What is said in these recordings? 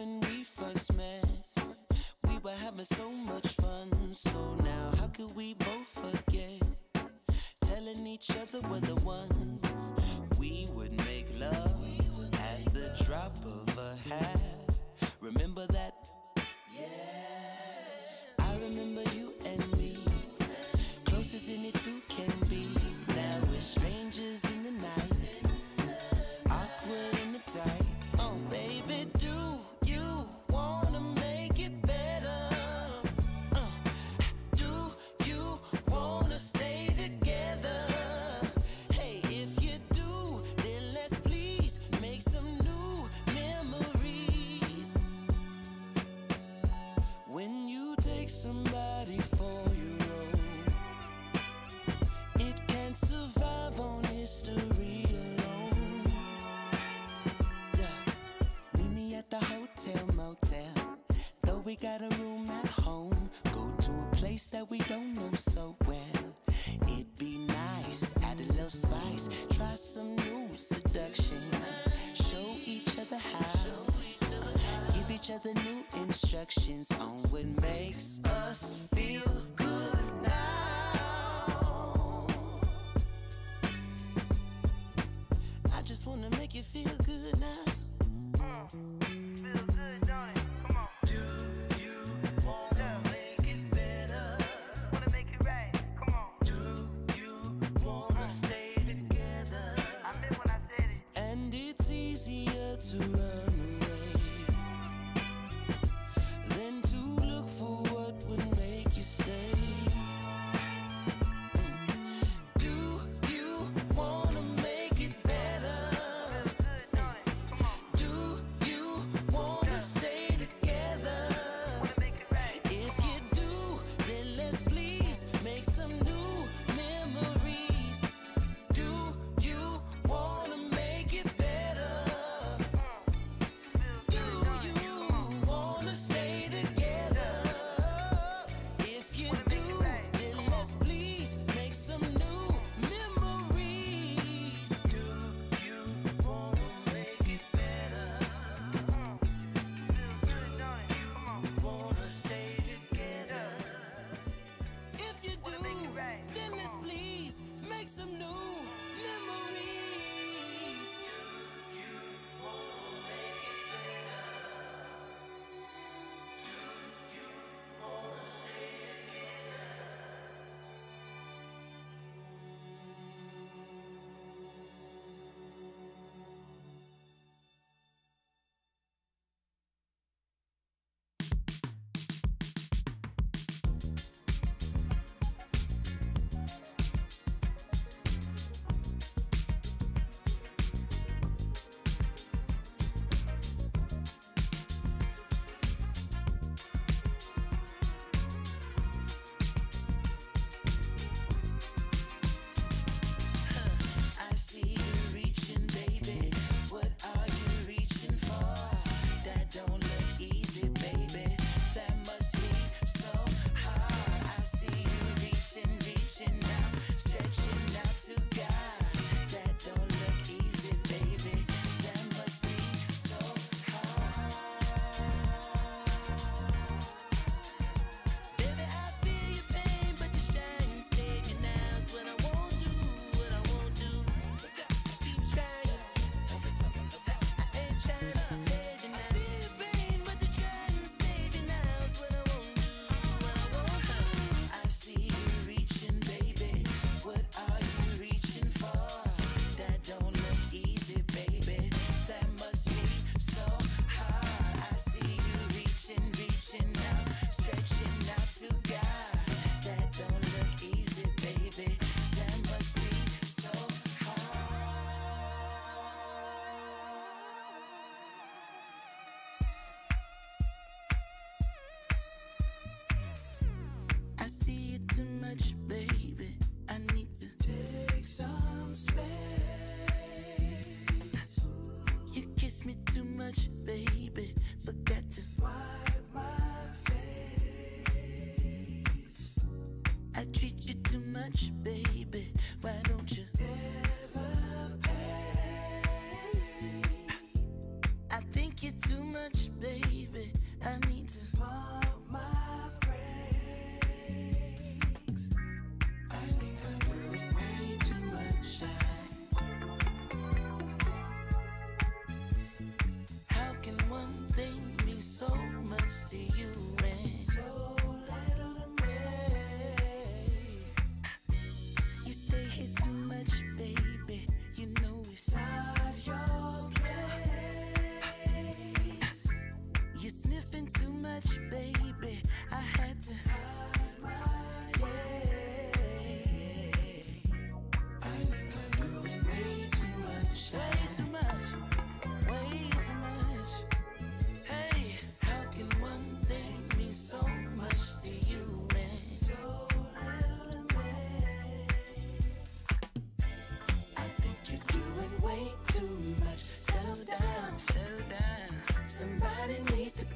when we first met, we were having so much fun. So now how could we both forget? Telling each other we're the one. We would make love at the drop of a hat. Remember that? Yeah. I remember you and me, close as any two can be. Now we're strangers in the night, awkward and uptight. Oh baby, do you wanna make it better? Do you wanna stay together? Hey, if you do, then let's please make some new memories. When you take somebody for your own, it can't survive on history alone. Yeah. Meet me at the hotel motel, though we got a room at home. Go to a place that we don't know so well. It'd be nice, add a little spice, try some new seduction, show each other how, give each other new instructions on what makes us feel good now. I just wanna make you feel good now. Feel good, don't it? Come on. Do you wanna make it better? Wanna make it right? Come on. Do you wanna stay together? I meant when I said it. And it's easier to run away than to look for what would make you stay. Do you wanna make it better? Feel good, don't it? Come on. Do you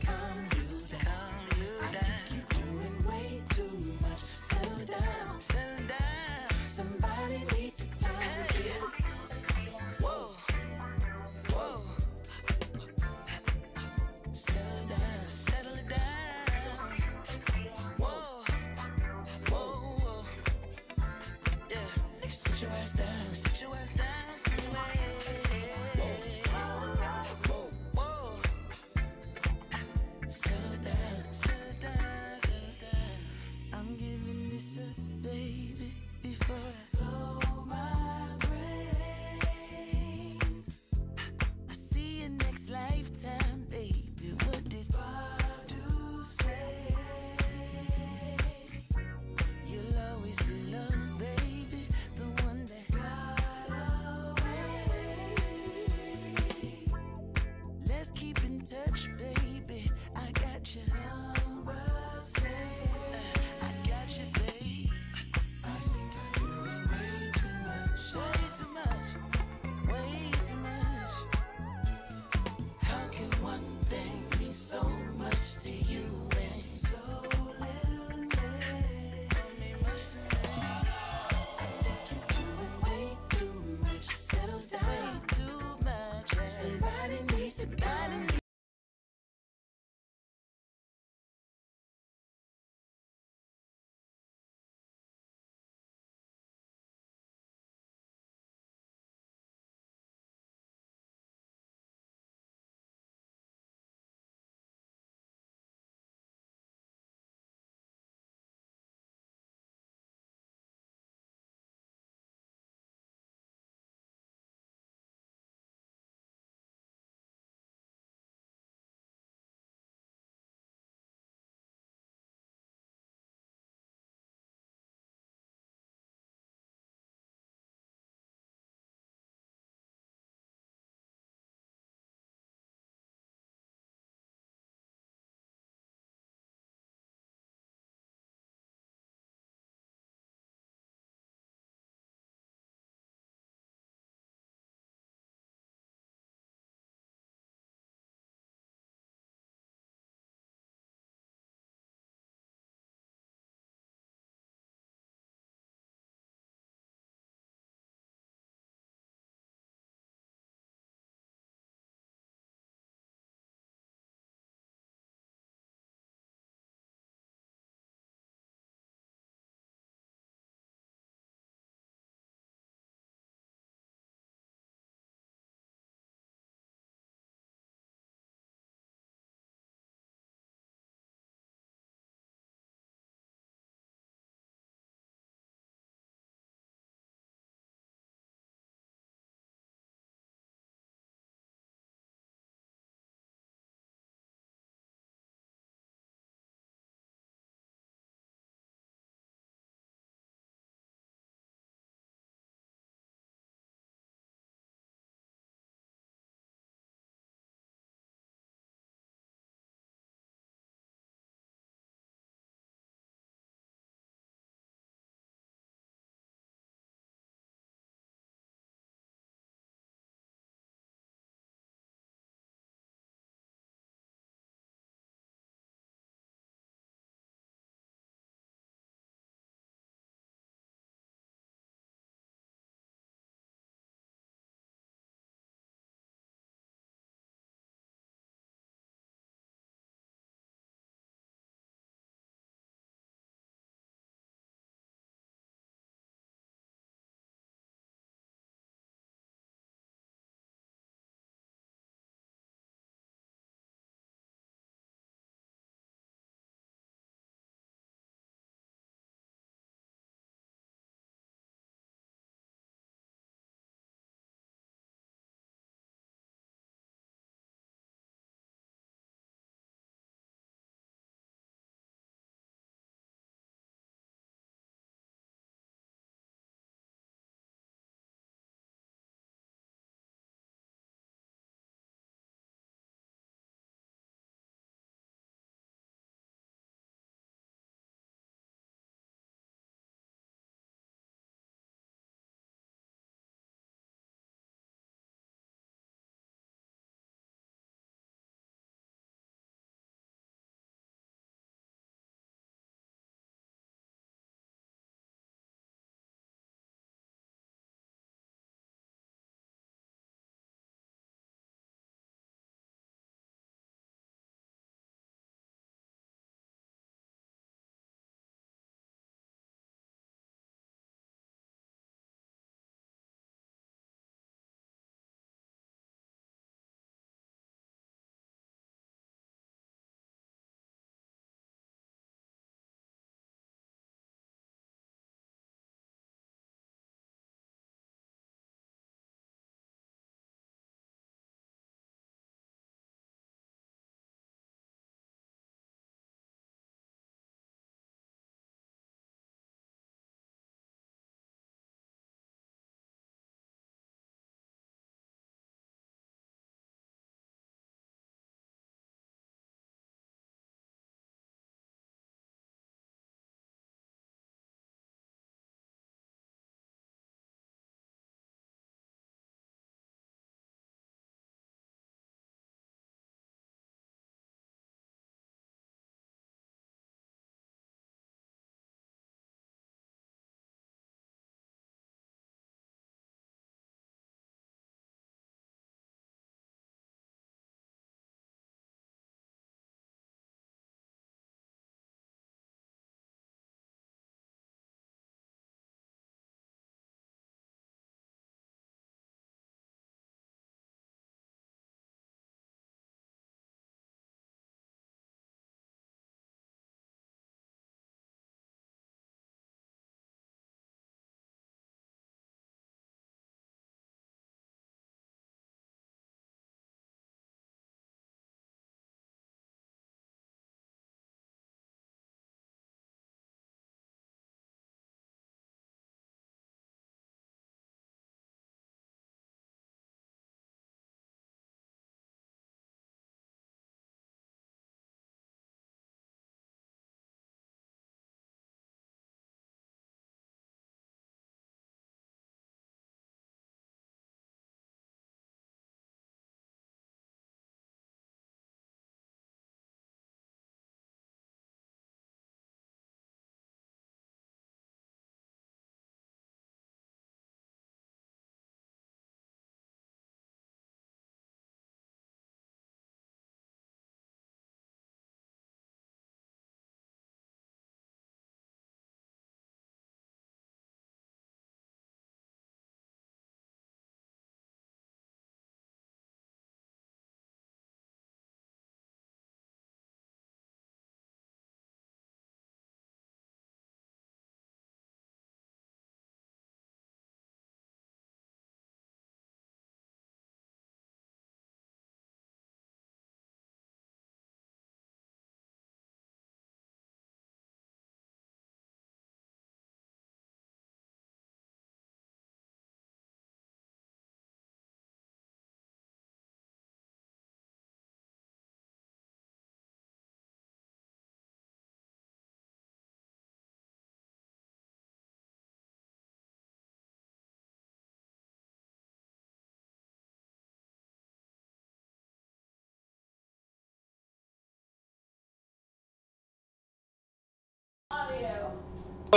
calm you down. I think you're doing way too much. Settle down. Settle down. Somebody needs to tell you. Whoa. Whoa. Settle down. Settle it down. Whoa. Whoa. Whoa. Yeah. Sit your ass down. Sit your ass down somewhere. Whoa. Whoa. Whoa.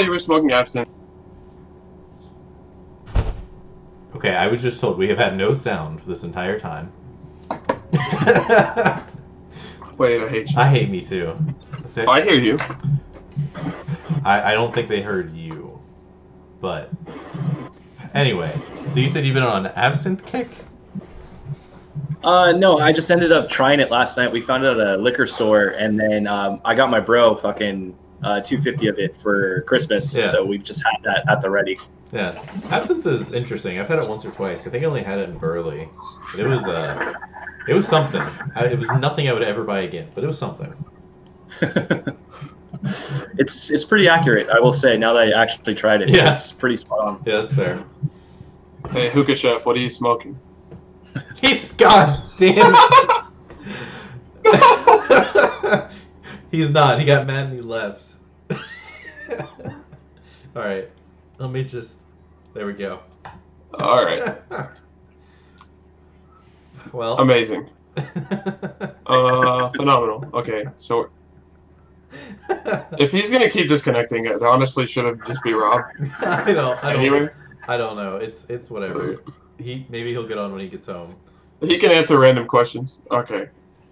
you were smoking absinthe. Okay, I was just told we have had no sound this entire time. Wait, I hate you. I hate me too. Oh, I hear you. I don't think they heard you. But anyway, so you said you've been on an absinthe kick? No, I just ended up trying it last night. We found it at a liquor store, and then I got my bro fucking 250 of it for Christmas. Yeah. So we've just had that at the ready. Yeah, absinthe is interesting. I've had it once or twice. I think I only had it in Burley. But it was something. It was nothing I would ever buy again, but it was something. It's pretty accurate, I will say. Now that I actually tried it, Yeah. It's pretty spot on. Yeah, that's fair. Hey, hookah chef, what are you smoking? He's goddamn. He's not. He got mad and he left. All right. Let me just. There we go. All right. Well. Amazing. Phenomenal. Okay, so if he's gonna keep disconnecting, it honestly should have just be Rob. I don't Anyway, know. It's whatever. Maybe he'll get on when he gets home. he can answer random questions. Okay.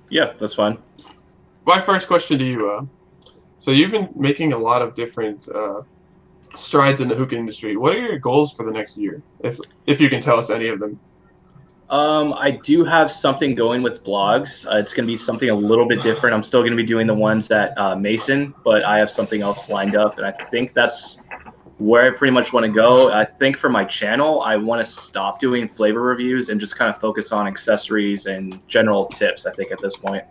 Yeah, that's fine. My first question to you, so you've been making a lot of different strides in the hookah industry. What are your goals for the next year, if you can tell us any of them? I do have something going with blogs. It's going to be something a little bit different. I'm still going to be doing the ones at Mason, but I have something else lined up, and I think that's where I pretty much want to go. I think for my channel, I want to stop doing flavor reviews and just kind of focus on accessories and general tips, I think, at this point.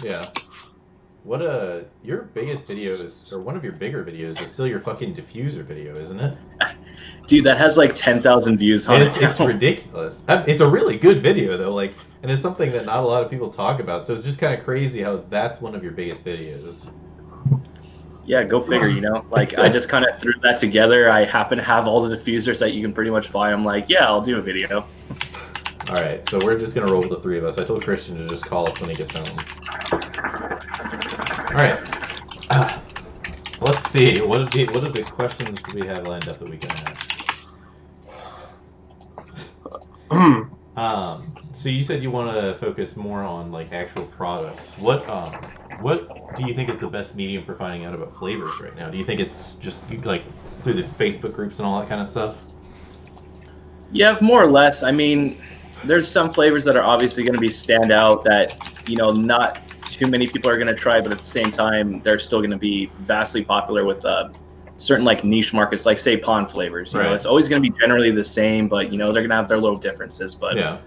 Yeah. What your biggest videos, or one of your bigger videos, is still your fucking diffuser video, isn't it? Dude, that has like 10,000 views on it. It's ridiculous. It's a really good video though, like, and it's something that not a lot of people talk about. So it's just kind of crazy how that's one of your biggest videos. Yeah, go figure, you know? Like, I just kind of threw that together. I happen to have all the diffusers that you can pretty much buy. I'm like, yeah, I'll do a video. All right, so we're just gonna roll with the three of us. I told Christian to just call us when he gets home. All right. Let's see. What are the questions we have lined up that we can ask? So you said you want to focus more on like actual products. What do you think is the best medium for finding out about flavors right now? Do you think it's just like through the Facebook groups and all that kind of stuff? Yeah, more or less. I mean, there's some flavors that are obviously going to be standout that, you know, not too many people are going to try, but at the same time, they're still going to be vastly popular with certain like niche markets, like say pond flavors. You know, it's always going to be generally the same, but you know, they're going to have their little differences. But yeah.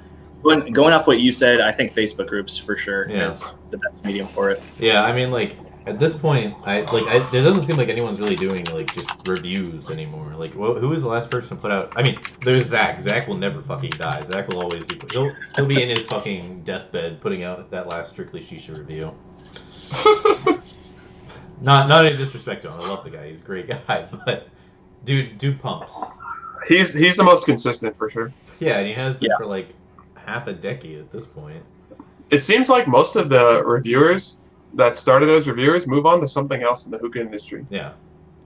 Going off what you said, I think Facebook groups for sure is the best medium for it. Yeah, I mean, like at this point, there doesn't seem like anyone's really doing like just reviews anymore. Like, who was the last person to put out? I mean, there's Zach. Zach will never fucking die. Zach will always be. He'll be in his fucking deathbed putting out that last Strictly Shisha review. Not any disrespect to him. I love the guy. He's a great guy, but dude pumps. He's the most consistent for sure. Yeah, and he has been for like half a decade at this point. It seems like most of the reviewers that started as reviewers move on to something else in the hookah industry. Yeah,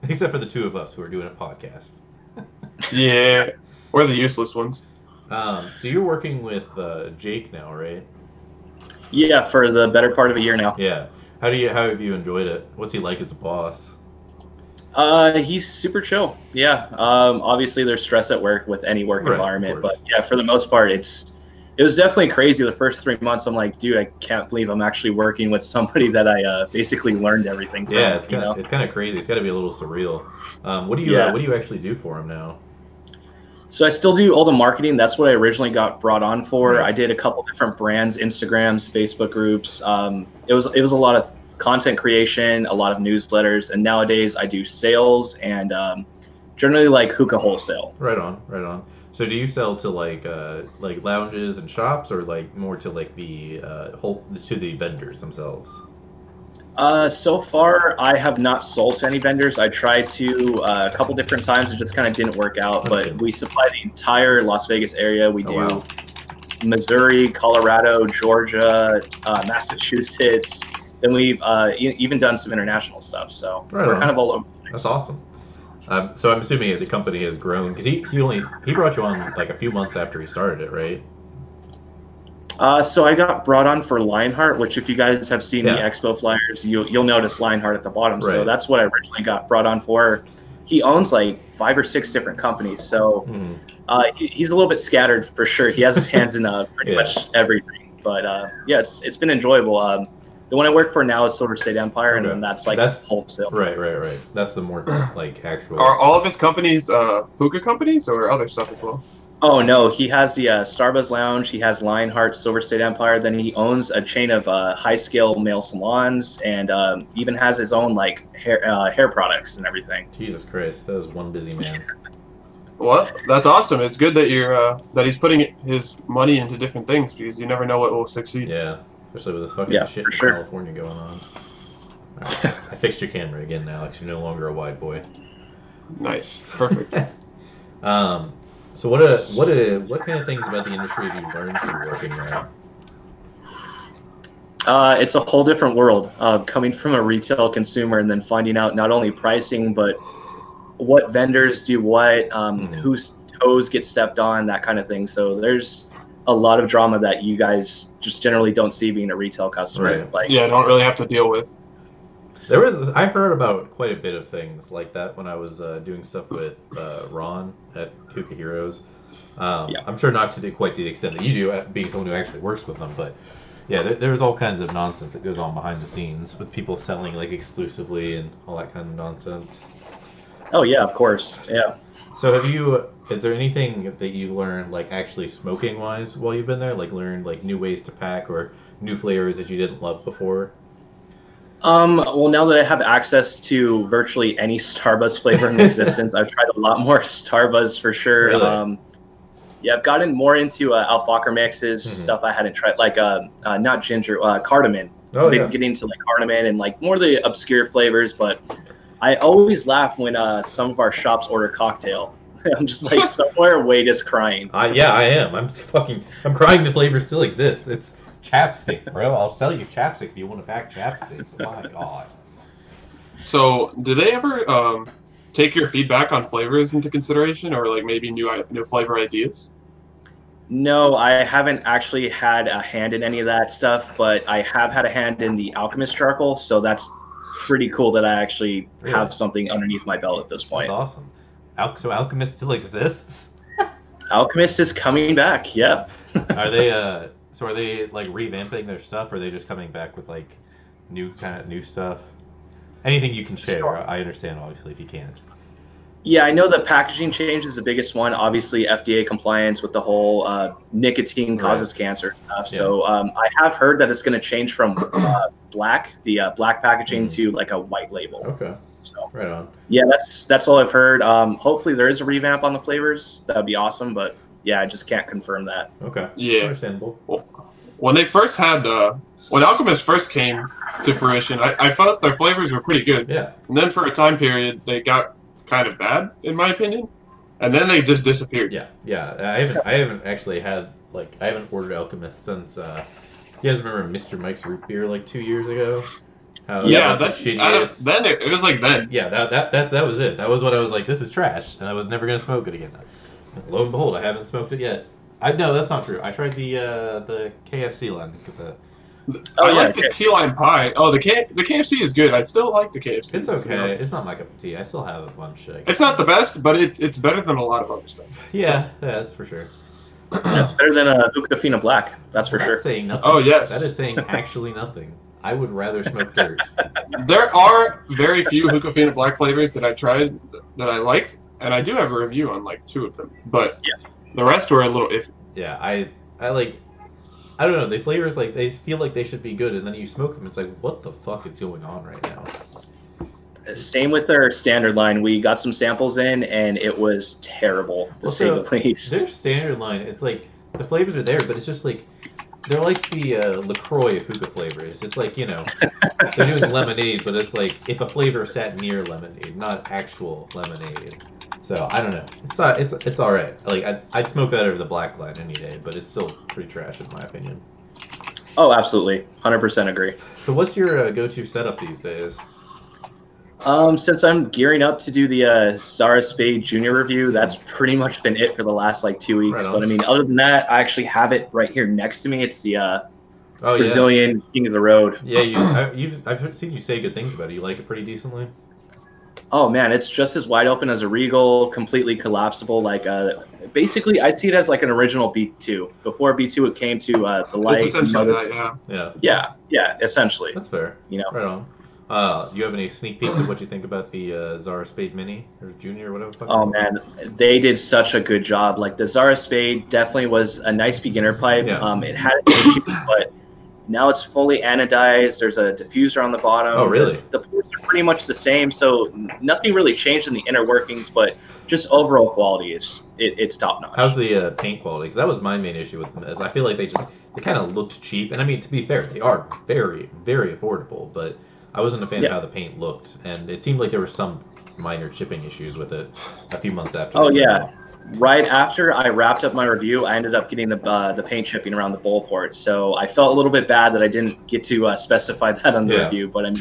except for the two of us who are doing a podcast. Yeah, we're the useless ones. So you're working with Jake now, right? Yeah, for the better part of a year now. Yeah. How have you enjoyed it? What's he like as a boss? He's super chill. Yeah. Obviously there's stress at work with any work environment, but yeah, for the most part, it was definitely crazy the first 3 months. I'm like, dude, I can't believe I'm actually working with somebody that I basically learned everything from. Yeah, it's kind of crazy. It's got to be a little surreal. What do you actually do for him now? So I still do all the marketing. That's what I originally got brought on for. I did a couple different brands, Instagrams, Facebook groups. It was a lot of content creation, a lot of newsletters, and nowadays I do sales and generally like hookah wholesale. Right on. So do you sell to like lounges and shops, or like more to like the to the vendors themselves? So far, I have not sold to any vendors. I tried to a couple different times. It just kind of didn't work out. But we supply the entire Las Vegas area. We do Missouri, Colorado, Georgia, Massachusetts. Then we've even done some international stuff. So we're kind of all over the place. That's awesome. So I'm assuming the company has grown because he brought you on like a few months after he started it, right? So I got brought on for Lionheart, which if you guys have seen the Yeah. expo flyers, you'll notice Lionheart at the bottom. So Right. that's what I originally got brought on for. He owns like 5 or 6 different companies, so he's a little bit scattered for sure. He has his hands in pretty Yeah. much everything. But yeah, it's been enjoyable. The one I work for now is Silver State Empire, and Okay. then that's like That's- wholesale. Right. That's the more like actual. Are all of his companies hookah companies or other stuff as well? Oh no, he has the Starbuzz Lounge. He has Lionheart, Silver State Empire. Then he owns a chain of high-scale male salons, and even has his own like hair products and everything. Jesus Christ, that was one busy man. Well, that's awesome. It's good that you're that he's putting his money into different things because you never know what will succeed. Yeah, especially with this fucking Yeah, shit for in sure. California going on. All right. I fixed your camera again, Alex. You're no longer a wide boy. Nice, perfect. So what kind of things about the industry have you learned through working there? It's a whole different world. Coming from a retail consumer and then finding out not only pricing but what vendors do what, whose toes get stepped on, that kind of thing. So there's a lot of drama that you guys just generally don't see being a retail customer. Right. Like, Yeah, don't really have to deal with. I heard about quite a bit of things like that when I was doing stuff with Ron at Hookah Heroes. I'm sure not to quite the extent that you do, being someone who actually works with them, but yeah, there's all kinds of nonsense that goes on behind the scenes with people selling like exclusively and all that kind of nonsense. oh yeah, of course, yeah. So is there anything that you learned like actually smoking wise while you've been there? Like learned like new ways to pack or new flavors that you didn't love before? Well, now that I have access to virtually any Starbuzz flavor in existence, I've tried a lot more Starbuzz for sure. Really? Yeah, I've gotten more into alfalfa mixes, stuff I hadn't tried, like not ginger, cardamom. Oh, Been yeah. getting into like cardamom and like more of the obscure flavors, but I always laugh when some of our shops order cocktail. I'm just like somewhere Wade is crying. Yeah, I am. I'm crying the flavor still exists. It's chapstick, bro. I'll sell you chapstick if you want to pack chapstick. My God. So, do they ever take your feedback on flavors into consideration, or like maybe new flavor ideas? No, I haven't actually had a hand in any of that stuff, but I have had a hand in the Alchemist charcoal, so that's pretty cool that I actually Really? have something underneath my belt at this point. That's awesome. So Alchemist still exists? Alchemist is coming back, yeah. Are they like revamping their stuff, or are they just coming back with like new stuff? Anything you can share. Sure. I understand obviously if you can't. Yeah, I know the packaging change is the biggest one. Obviously, FDA compliance with the whole nicotine causes cancer stuff. Yeah. So I have heard that it's going to change from black packaging to like a white label. Okay. So Right on. yeah, that's all I've heard. Hopefully, there is a revamp on the flavors. That would be awesome. But yeah, I just can't confirm that. Okay. Yeah. Understandable. When they first had when Alchemist first came to fruition, I thought their flavors were pretty good. Yeah. And then for a time period, they got kind of bad, in my opinion. And then they just disappeared. Yeah. I haven't actually had I haven't ordered Alchemist since you guys remember Mr. Mike's root beer like 2 years ago? How Yeah, that was the that's shittiest. then it was like then. Yeah, that was it. That was what I was like, this is trash, and I was never gonna smoke it again. Lo and behold, I haven't smoked it yet. No, that's not true. I tried the KFC line. I yeah, like the key lime pie. Oh, the KFC is good. I still like the KFC. It's okay. It's not my cup of tea. I still have a bunch. It's not the best, but it's better than a lot of other stuff. Yeah, that's for sure. That's better than a Hookah Fina Black. That's for That's sure. saying nothing. Oh, yes. That is saying actually nothing. I would rather smoke dirt. There are very few Hookah Fina Black flavors that I tried that I liked, and I do have a review on like 2 of them. But the rest were a little iffy. Yeah, I don't know. The flavors they feel like they should be good, and then you smoke them. It's like, what the fuck is going on right now? Same with their standard line. We got some samples in, and it was terrible, to say the least. Their standard line, it's like the flavors are there, but it's just like they're like the LaCroix of hookah flavors. It's like, you know, they're doing lemonade, but it's like if a flavor sat near lemonade, not actual lemonade. So I don't know. It's all right. Like I'd smoke that over the black line any day, but it's still pretty trash in my opinion. Oh, absolutely, 100% agree. So what's your go-to setup these days? Since I'm gearing up to do the Zara Spade Junior review, that's pretty much been it for the last like 2 weeks. Right on. But I mean, other than that, I actually have it right here next to me. It's the Oh Brazilian King of the Road. yeah. I've seen you say good things about it. You like it pretty decently. Oh man, it's just as wide open as a Regal, completely collapsible. Like basically, I see it as like an original B2. Before B2, it came to the light. It's essentially notice. that, yeah. Yeah, essentially. That's fair. You know. Right on. Do you have any sneak peeks of what you think about the Zara Spade Mini or Junior or whatever? The fuck Oh man, they did such a good job. Like the Zara Spade definitely was a nice beginner pipe. Yeah. It had issues, but now it's fully anodized. There's a diffuser on the bottom. Oh, really? The ports are pretty much the same, so nothing really changed in the inner workings, but just overall quality it's top notch. How's the paint quality? Because that was my main issue with them. Is I feel like they kind of looked cheap, and I mean to be fair, they are very very affordable, but I wasn't a fan of how the paint looked, and it seemed like there were some minor chipping issues with it a few months after. Oh yeah. Right after I wrapped up my review, I ended up getting the paint chipping around the bowl port. So I felt a little bit bad that I didn't get to specify that on the review. But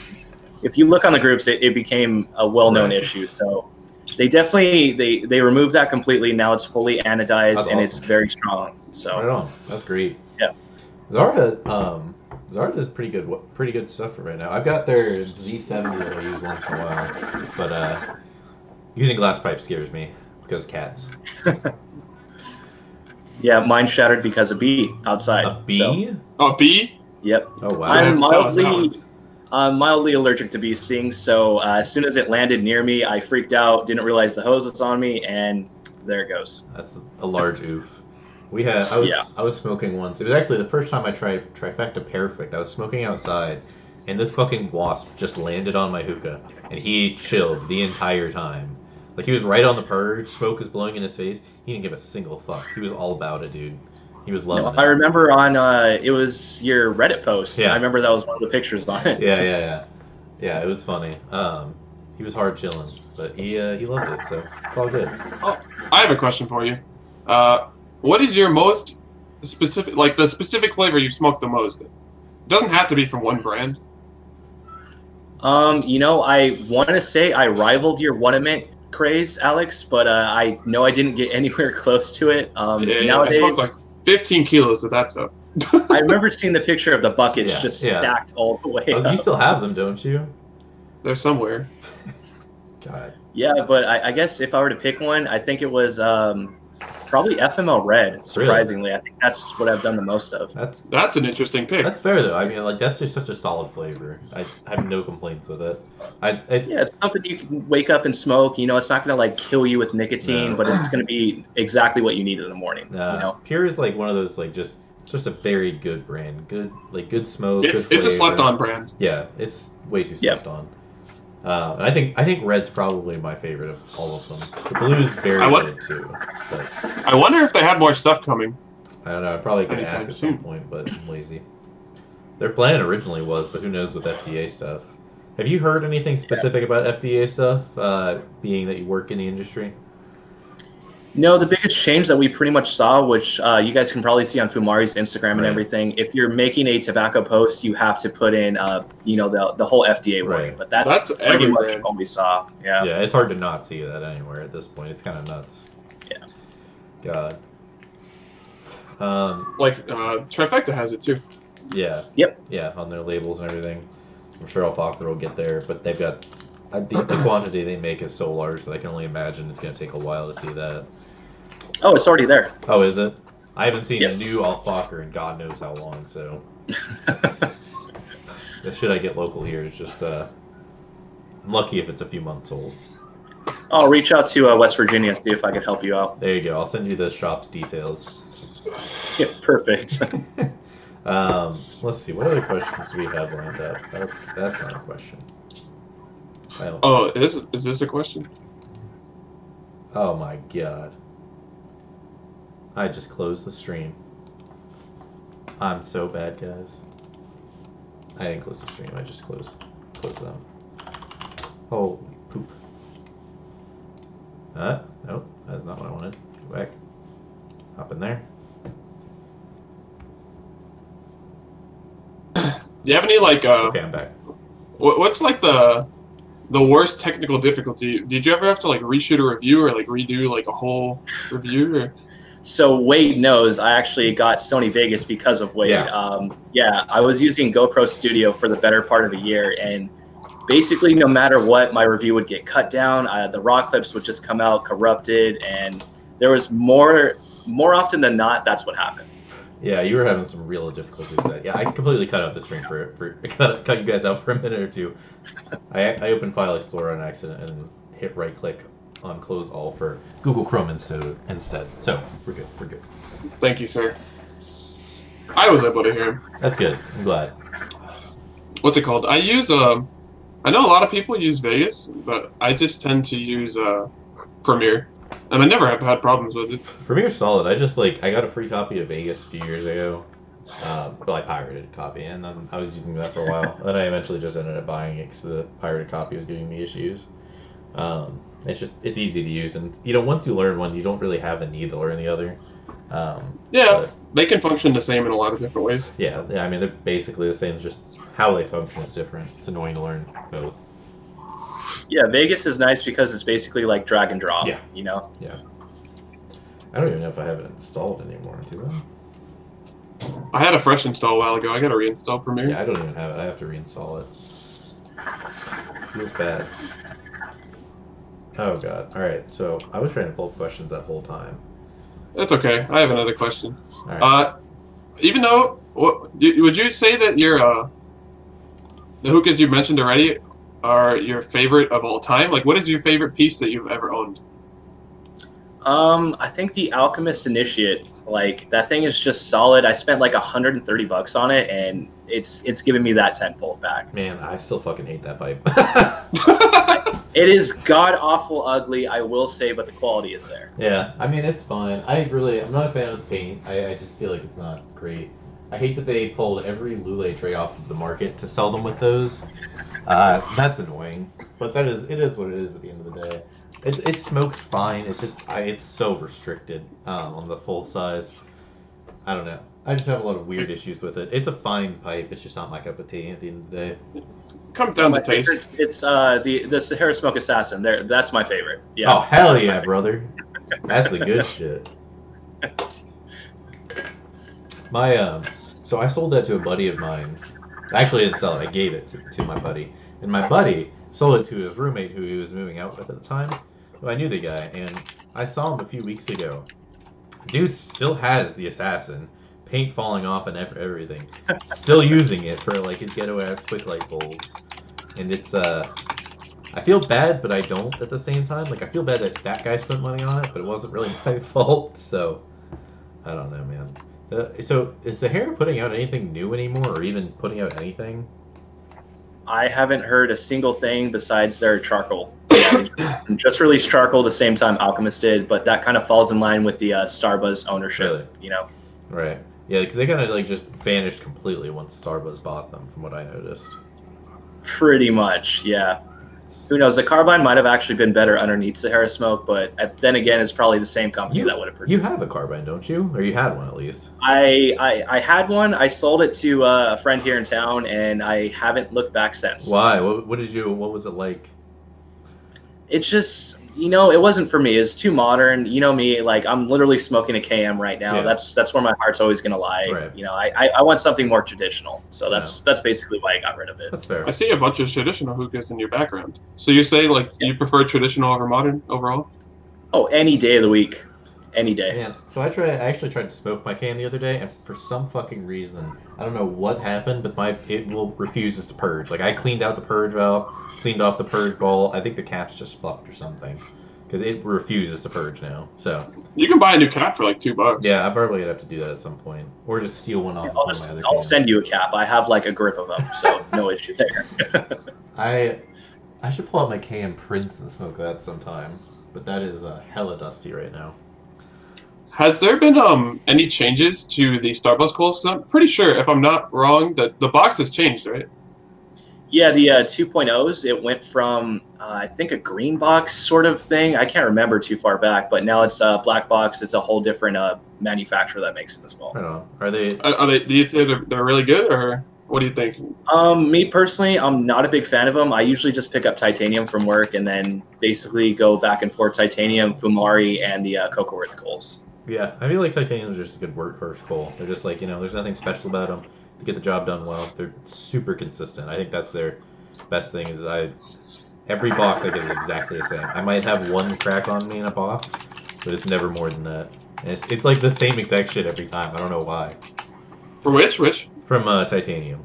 if you look on the groups, it became a well-known issue. So they definitely they removed that completely. Now it's fully anodized. That's and awesome. It's very strong. So right on. That's great. Yeah. Zara does pretty good stuff for right now. I've got their Z70 that I use once in a while, but using glass pipe scares me. Because cats. Yeah, mine shattered because of bee outside. A bee? So, Oh, B? yep. Oh wow. I'm mildly allergic to bee stings, so as soon as it landed near me, I freaked out, didn't realize the hose was on me, and there it goes. That's a large oof. I was smoking once. It was actually the first time I tried Trifecta Perfect. I was smoking outside, and this fucking wasp just landed on my hookah, and he chilled the entire time. Like, he was right on the purge, smoke was blowing in his face. He didn't give a single fuck. He was all about it, dude. He was loving it. I remember on, it was your Reddit post. Yeah. I remember that was one of the pictures on it. Yeah, it was funny. He was hard chilling, but he loved it, so it's all good. Oh, I have a question for you. What is your most specific, like the specific flavor you've smoked the most? It doesn't have to be from one brand. I want to say I rivaled your One-A-Mint craze, Alex, but I know I didn't get anywhere close to it. Nowadays, I smoked like 15 kilos of that stuff. I remember seeing the picture of the buckets stacked all the way up. You still have them, don't you? They're somewhere. God. Yeah, but I guess if I were to pick one, I think it was probably FML Red, surprisingly. Really? I think that's what I've done the most of. That's an interesting pick. That's fair, though. I mean, like, that's just such a solid flavor. I have no complaints with it. Yeah, it's something you can wake up and smoke. It's not going to, like, kill you with nicotine, but it's going to be exactly what you need in the morning. Pure is, like, one of those, like, it's just a very good brand. Good smoke, good flavor. It's a slept-on brand. Yeah, it's way too slept on. And I think Red's probably my favorite of all of them. The Blue's very good too. But I wonder if they have more stuff coming. I don't know. I probably could ask at some point, but I'm lazy. Their plan originally was, but who knows with FDA stuff. Have you heard anything specific about FDA stuff, being that you work in the industry? No, the biggest change that we pretty much saw, which you guys can probably see on Fumari's Instagram and everything, if you're making a tobacco post, you have to put in, the whole FDA warning. But that's pretty much what we saw. Yeah. Yeah, it's hard to not see that anywhere at this point. It's kind of nuts. Yeah. God. Trifecta has it too. Yeah. Yep. Yeah, on their labels and everything. I'm sure Alfactor will get there, but they've got the quantity they make is so large that I can only imagine it's going to take a while to see that. Oh, it's already there. Oh, is it? I haven't seen a new Alfactor in God knows how long, so the shit I get local here is just I'm lucky if it's a few months old. I'll reach out to West Virginia, see if I can help you out. There you go. I'll send you the shop's details. Yeah, perfect. Let's see. What other questions do we have lined up? That's not a question. Oh, is this a question? Oh my god. I just closed the stream. I'm so bad, guys. I didn't close the stream. I just closed them. Holy poop. Nope. That's not what I wanted. Go back. Hop in there. Do you have any, like, Okay, I'm back. What's, like, the the worst technical difficulty. Did you ever have to like reshoot a review or like redo like a whole review? Or? So Wade knows I actually got Sony Vegas because of Wade. Yeah. I was using GoPro Studio for the better part of a year, and basically no matter what, my review would get cut down. The raw clips would just come out corrupted, and there was more often than not, that's what happened. Yeah, you were having some real difficulties with that. Yeah, I completely cut out the stream for cut you guys out for a minute or two. I opened File Explorer on accident and hit right click on close all for Google Chrome instead. So we're good. We're good. Thank you, sir. I was able to hear him. That's good. I'm glad. What's it called? I use I know a lot of people use Vegas, but I just tend to use Premiere, and I never have had problems with it. Premiere's solid. I got a free copy of Vegas a few years ago. Well, I pirated a copy, and then I was using that for a while. Then I eventually just ended up buying it because the pirated copy was giving me issues. It's easy to use, and once you learn one, you don't really have a need to learn the other. They can function the same in a lot of different ways. Yeah, I mean they're basically the same. Just how they function is different. It's annoying to learn both. Yeah, Vegas is nice because it's basically like drag and drop. Yeah. Yeah. I don't even know if I have it installed anymore. Do I had a fresh install a while ago. I got to reinstall Premiere. Yeah, I don't even have it. I have to reinstall it. Feels bad. Oh god. All right. So I was trying to pull up questions that whole time. That's okay. I have another question. All right. Even though, would you say that your the hookahs you mentioned already are your favorite of all time? Like, what is your favorite piece that you've ever owned? I think the Alchemist Initiate, like that thing is just solid. I spent like $130 on it, and it's giving me that tenfold back. Man, I still fucking hate that pipe. It is god awful ugly, I will say, but the quality is there. Yeah, I mean it's fine. I'm not a fan of the paint. I just feel like it's not great. I hate that they pulled every Lule tray off of the market to sell them with those. That's annoying, but it is what it is at the end of the day. It smokes fine. It's just it's so restricted on the full size. I don't know. I just have a lot of weird issues with it. It's a fine pipe. It's just not my cup of tea at the end of the day. Comes down to taste. It's the Sahara Smoke Assassin. That's my favorite. Yeah. Oh hell yeah, brother! That's the good shit. So I sold that to a buddy of mine. Actually, I didn't sell it. I gave it to my buddy, and my buddy sold it to his roommate who he was moving out with at the time. So I knew the guy, and I saw him a few weeks ago. Dude still has the Assassin, paint falling off and everything. Still using it for like his ghetto ass quick light bulbs. And it's I feel bad, but I don't at the same time. Like I feel bad that guy spent money on it, but it wasn't really my fault. So I don't know, man. So is Sahara putting out anything new anymore, or even putting out anything? I haven't heard a single thing besides their charcoal. Yeah, just released charcoal the same time Alchemist did, but that kind of falls in line with the Starbuzz ownership. Really? Right. Yeah, because they kind of like just vanished completely once Starbuzz bought them, from what I noticed. Pretty much, yeah. Who knows? The carbine might have actually been better underneath Sahara Smoke, but then again, it's probably the same company that would have produced. You have a carbine, don't you? Or you had one at least? I had one. I sold it to a friend here in town, and I haven't looked back since. Why? What was it like? It's just, it wasn't for me. It's too modern. You know me, like I'm literally smoking a KM right now. Yeah. That's where my heart's always gonna lie. Right. I want something more traditional. So that's basically why I got rid of it. That's fair. I see a bunch of traditional hookahs in your background. So you say you prefer traditional over modern overall? Oh, any day of the week. Any day. Man, so I actually tried to smoke my can the other day, and for some fucking reason, I don't know what happened, but it refuses to purge. Like I cleaned out the purge valve, cleaned off the purge ball. I think the cap's just fluffed or something, because it refuses to purge now. So you can buy a new cap for like $2. Yeah, I probably would have to do that at some point, or just steal one off. I'll send you a cap. I have like a grip of them, so no issue there. I should pull out my KM Prince and smoke that sometime, but that is hella dusty right now. Has there been any changes to the Starbuzz coils? Because I'm pretty sure, if I'm not wrong, that the box has changed, right? Yeah, the 2.0s, it went from, I think, a green box sort of thing. I can't remember too far back, but now it's a black box. It's a whole different manufacturer that makes it as well. Right on. Are they? Do you think they're really good, or What do you think? Me personally, I'm not a big fan of them. I usually just pick up titanium from work and then basically go back and forth titanium, Fumari, and the Cocoa Earth coals. Yeah, I feel like titanium is just a good workhorse coal. They're just like, there's nothing special about them. They get the job done well. They're super consistent. I think that's their best thing is that every box I get is exactly the same. I might have one crack on me in a box, but it's never more than that. And it's like the same exact shit every time. I don't know why. For which? From titanium.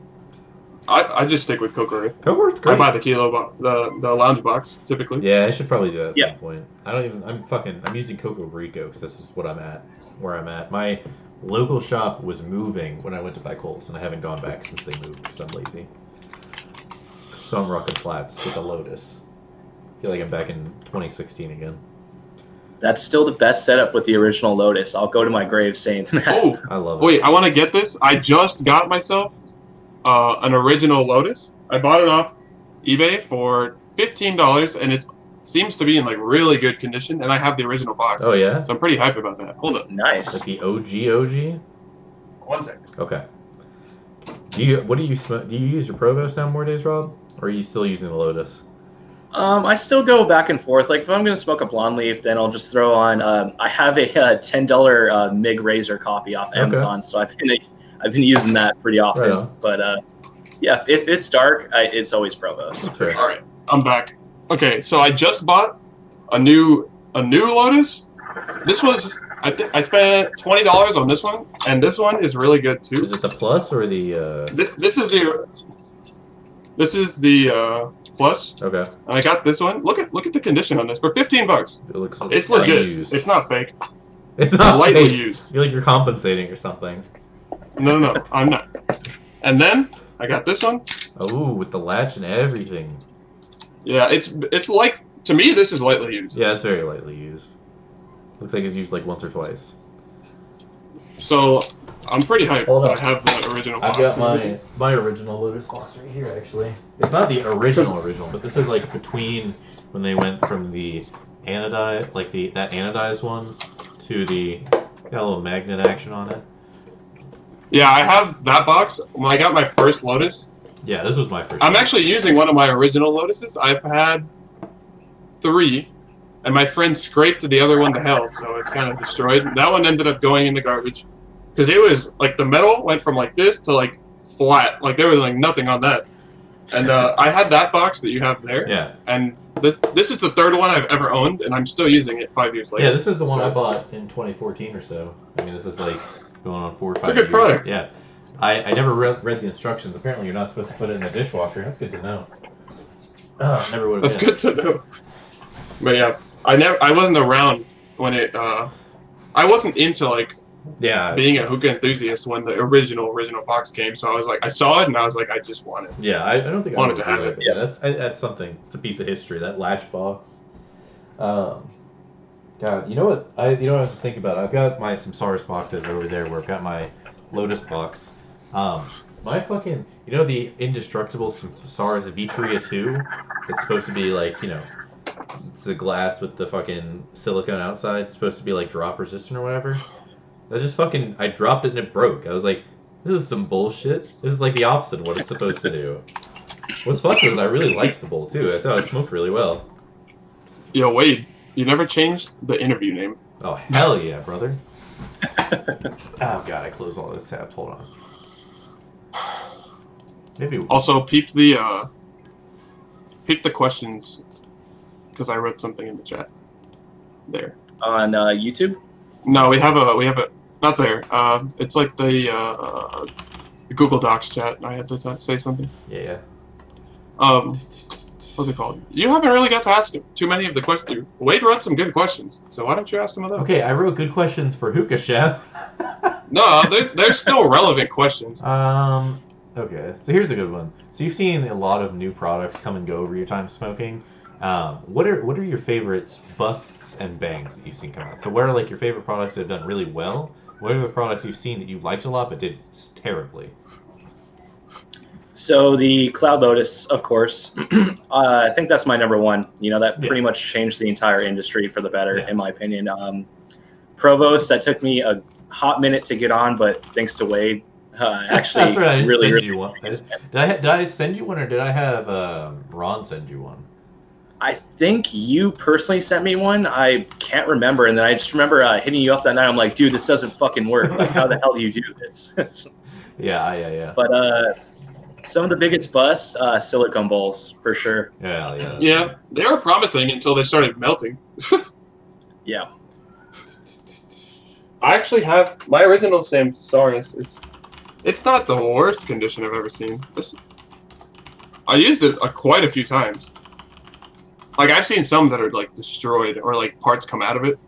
I just stick with Cocoa Earth. Cocoa Earth, great. I buy the kilo the lounge box typically. Yeah, I should probably do that at some point. I'm using Cocoa Rico because this is where I'm at. My local shop was moving when I went to buy coals, and I haven't gone back since they moved because I'm lazy. So I'm rocking flats with the Lotus. I feel like I'm back in 2016 again. That's still the best setup with the original Lotus. I'll go to my grave saying that. Oh, I love it. Wait, I want to get this. I just got myself an original Lotus. I bought it off eBay for $15, and it seems to be in like really good condition. And I have the original box. Oh yeah. So I'm pretty hyped about that. Hold up. Nice. Like the OG? 1 second. Okay. Do you use your Provost now more days, Rob? Or are you still using the Lotus? I still go back and forth. Like if I'm gonna smoke a blonde leaf, then I'll just throw on. I have a $10 MIG Razor copy off Amazon, so I've been using that pretty often. Right on. But yeah, if it's dark, it's always Provost. That's fair. All right, I'm back. Okay, so I just bought a new Lotus. This was I spent $20 on this one, and this one is really good too. Is it the Plus or the? This is the Plus. Okay. And I got this one. Look at the condition on this for $15. It looks. It's legit. Used. It's not fake. It's not lightly fake. used. I feel like you're compensating or something. No, I'm not. And then I got this one. Oh, with the latch and everything. Yeah, it's like, to me, this is lightly used. Yeah, it's very lightly used. Looks like it's used like once or twice. So I'm pretty hyped. Hold on. I have the original box. I've got my original Lotus box right here, actually. It's not the original, but this is like between when they went from the anodized, like that anodized one, to the got a little magnet action on it. Yeah, I have that box. When I got my first Lotus, Yeah, this was my first. I'm actually using one of my original Lotuses. I've had 3, and my friend scraped the other one to hell, so it's kind of destroyed. That one ended up going in the garbage. Because it was, like, the metal went from, like, this to, like, flat. Like, there was, like, nothing on that. And I had that box that you have there. Yeah. And this is the 3rd one I've ever owned, and I'm still using it 5 years later. Yeah, this is the one I bought in 2014 or so. I mean, this is, like, going on 4 or 5 years. It's a good product. Yeah. I never read the instructions. Apparently, you're not supposed to put it in the dishwasher. That's good to know. Oh, never would have That's good to know. But, yeah, I wasn't around when it, I wasn't into, like, being a hookah enthusiast when the original box came, so I was like, I saw it and I was like, I just want it. Yeah, I don't think I wanted to have it. Yeah, that's something. It's a piece of history. That latch box. God, you know what I was thinking about? I've got my Samsaris boxes over there where I've got my Lotus box. My fucking, the indestructible Samsaris Vitria 2. It's supposed to be like, it's the glass with the fucking silicone outside. It's supposed to be like drop resistant or whatever. I dropped it and it broke. I was like, this is some bullshit. This is like the opposite of what it's supposed to do. What's fucked was I really liked the bowl too. I thought it smoked really well. Yo, Wade, you never changed the interview name. Oh, hell yeah, brother. Oh, God, I closed all those tabs. Hold on. Maybe. Also, peep the questions, because I wrote something in the chat. There. On YouTube? No, we have a not there. It's like the Google Docs chat. I had to say something. Yeah. What's it called? You haven't really got to ask too many of the questions. Wade wrote some good questions, so why don't you ask some of those? Okay, I wrote good questions for Hookah Chef. No, they're still relevant questions. Okay, so here's a good one. So you've seen a lot of new products come and go over your time smoking. What are your favorites, busts and bangs that you've seen come out? So what are like your favorite products that have done really well? What are the products you've seen that you liked a lot but did terribly? So the Cloud Lotus, of course. I think that's my number one. That pretty much changed the entire industry for the better, in my opinion. Provost, that took me a hot minute to get on, but thanks to Wade, Actually, That's right. I didn't really, send really. you one. Did I send you one, or did I have Ron send you one? I think you personally sent me one. I can't remember, and then I just remember hitting you up that night. I'm like, dude, this doesn't fucking work. Like, how the hell do you do this? Yeah. But some of the biggest busts, silicone bowls for sure. Yeah. Yeah, they were promising until they started melting. Yeah. I actually have my original Sam Saurus. It's not the worst condition I've ever seen. I used it quite a few times. Like, I've seen some that are like destroyed or like parts come out of it.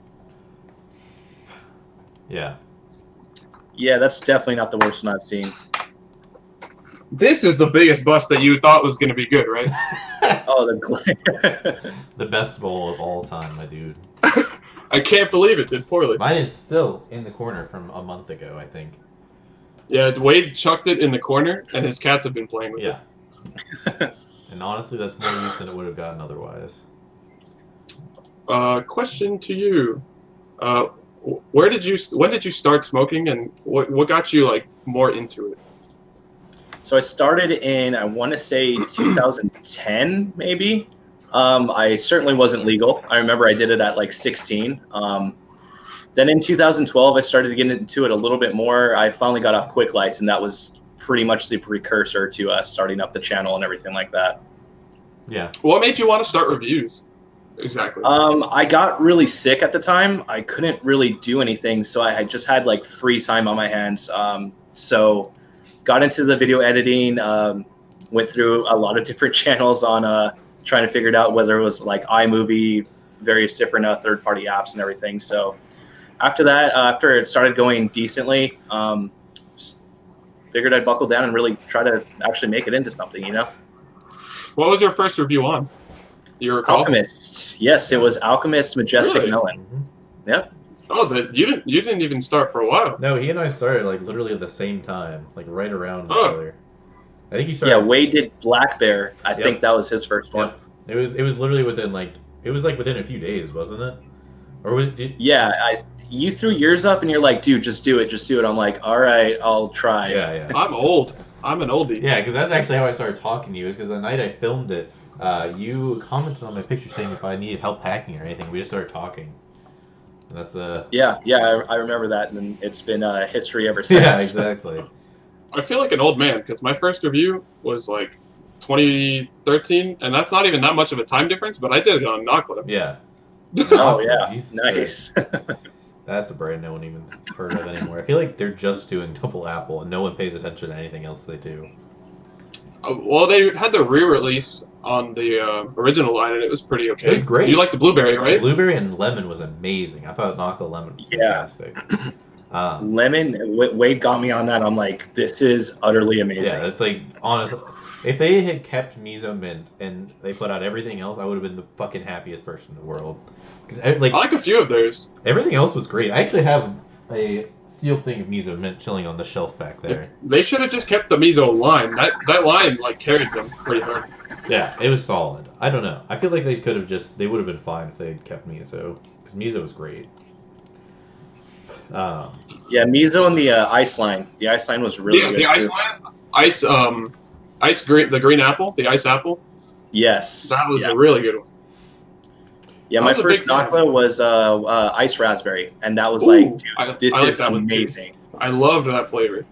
Yeah. Yeah, that's definitely not the worst one I've seen. This is the biggest bust that you thought was going to be good, right? Oh, the The best bowl of all time, my dude. I can't believe it did poorly. Mine is still in the corner from a month ago, I think. Yeah, Wade chucked it in the corner, and his cats have been playing with Yeah. And honestly, that's more use than it would have gotten otherwise. it. Question to you: when did you start smoking, and what got you like more into it? So I started in, I want to say 2010, maybe. I certainly wasn't legal. I remember I did it at like 16. Then in 2012, I started to get into it a little bit more. I finally got off Quick Lights, and that was pretty much the precursor to starting up the channel and everything like that. Yeah. What made you want to start reviews? Exactly. I got really sick at the time. I couldn't really do anything, so I just had like free time on my hands. So got into the video editing, went through a lot of different channels on trying to figure it out, whether it was like iMovie, various different third-party apps and everything. So after that, after it started going decently, figured I'd buckle down and really try to actually make it into something, you know? What was your first review on? Do you recall? Alchemist. Yes, it was Alchemist Majestic Really? Melon. Mm-hmm. Yep. Oh, you didn't even start for a while. No, he and I started like literally at the same time, like right around each Oh. other. I think he started. Yeah, Wade did Black Bear. I Yep. think that was his first one. It was literally within within a few days, wasn't it? Or was it? Yeah, you threw yours up and you're like, dude, just do it. I'm like, all right, I'll try. Yeah. I'm old. I'm an oldie. Yeah, because that's actually how I started talking to you. Is because the night I filmed it, you commented on my picture saying if I needed help packing or anything. We just started talking. And that's Yeah, I remember that, and it's been history ever since. Yeah, exactly. I feel like an old man because my first review was like 2013, and that's not even that much of a time difference. But I did it on Knockla. Yeah. Oh yeah, Jesus nice. Christ. That's a brand no one even heard of anymore. I feel like they're just doing Double Apple, and no one pays attention to anything else they do. Well, they had the re-release on the original line, and it was pretty okay. It was great. You like the blueberry, right? Blueberry and lemon was amazing. I thought Knockla lemon was Yeah. fantastic. Lemon, Wade got me on that. I'm like, this is utterly amazing. Yeah, it's like, honestly, if they had kept Miso Mint and they put out everything else, I would have been the fucking happiest person in the world. 'Cause, I like, like a few of theirs. everything else was great. I actually have a sealed thing of Miso Mint chilling on the shelf back there. They should have just kept the miso line. That line like carried them pretty hard. Yeah, it was solid. I don't know. I feel like they would have been fine if they had kept Miso. Because Miso was great. Yeah, Miso and the ice line. The ice line was really good. The ice too. line, ice green, the green apple, the ice apple. Yes. That was yeah. a really good one. Yeah, I my was a first big fan. Knockla was ice raspberry, and that was Ooh, like, dude, I this like is that one too. amazing. I loved that flavor.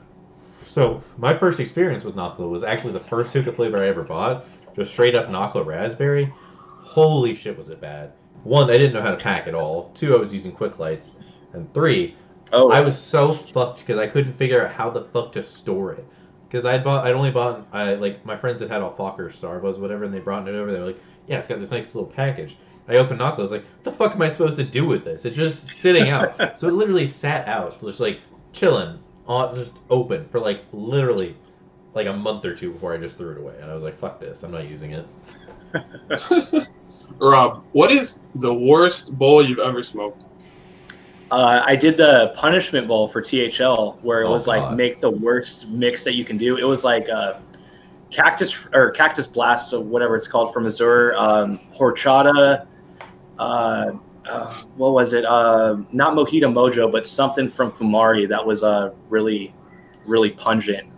So, my first experience with Knockla was actually the first hookah flavor I ever bought. Just straight up Knockla raspberry. Holy shit, was it bad. 1, I didn't know how to pack at all. 2, I was using Quick Lights. And 3, Oh, I was so fucked because I couldn't figure out how the fuck to store it. Because I'd only bought, like, my friends had all Fokker Starbuzz, whatever, and they brought it over. They were like, yeah, it's got this nice little package. I opened Knockla, I was like, what the fuck am I supposed to do with this? It's just sitting out. So it literally sat out, just like, chilling, just open for, like, literally, like, a month or 2 before I just threw it away. And I was like, fuck this, I'm not using it. Rob, what is the worst bowl you've ever smoked? I did the punishment bowl for THL, where it Oh, was like, God. make the worst mix that you can do. It was like Cactus Blast, or whatever it's called, from Missouri, horchata, what was it? Not Mojito Mojo, but something from Fumari that was really, really pungent.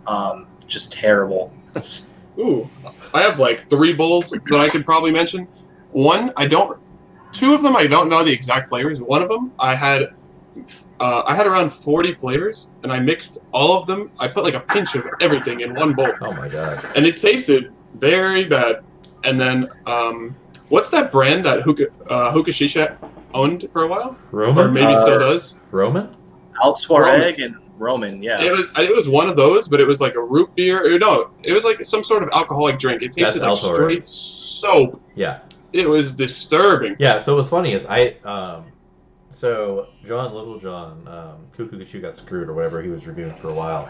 Just terrible. Ooh, I have like 3 bowls that I could probably mention. Two of them I don't know the exact flavors. One of them I had around 40 flavors, and I mixed all of them. I put like a pinch of everything in one bowl. Oh my god. And it tasted very bad. And then, what's that brand that Hookah Shisha owned for a while? Roman? Or maybe still does? Roman? Tuareg and Roman, yeah. It was one of those, but it was like a root beer. No, it was like some sort of alcoholic drink. It tasted like straight soap. Yeah. It was disturbing. Yeah, so what's funny is so John, Little John, Cuckoo Got Screwed or whatever he was reviewing for a while,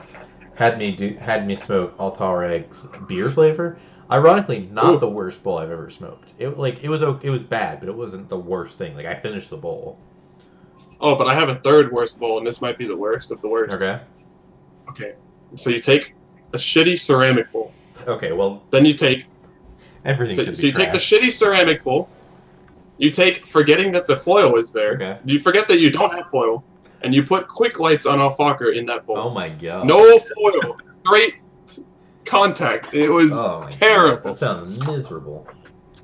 had me smoke Tuareg's beer flavor. Ironically, not the worst bowl I've ever smoked. It was bad, but it wasn't the worst thing. Like I finished the bowl. Oh, but I have a third worst bowl, and this might be the worst of the worst. Okay. So you take a shitty ceramic bowl. Okay, well then you take everything. So you take the shitty ceramic bowl. You take, forgetting that the foil is there. Okay. You forget that you don't have foil, and you put quick lights on a Fokker in that bowl. Oh my god. No foil. Straight contact. It was terrible. God. That sounds miserable.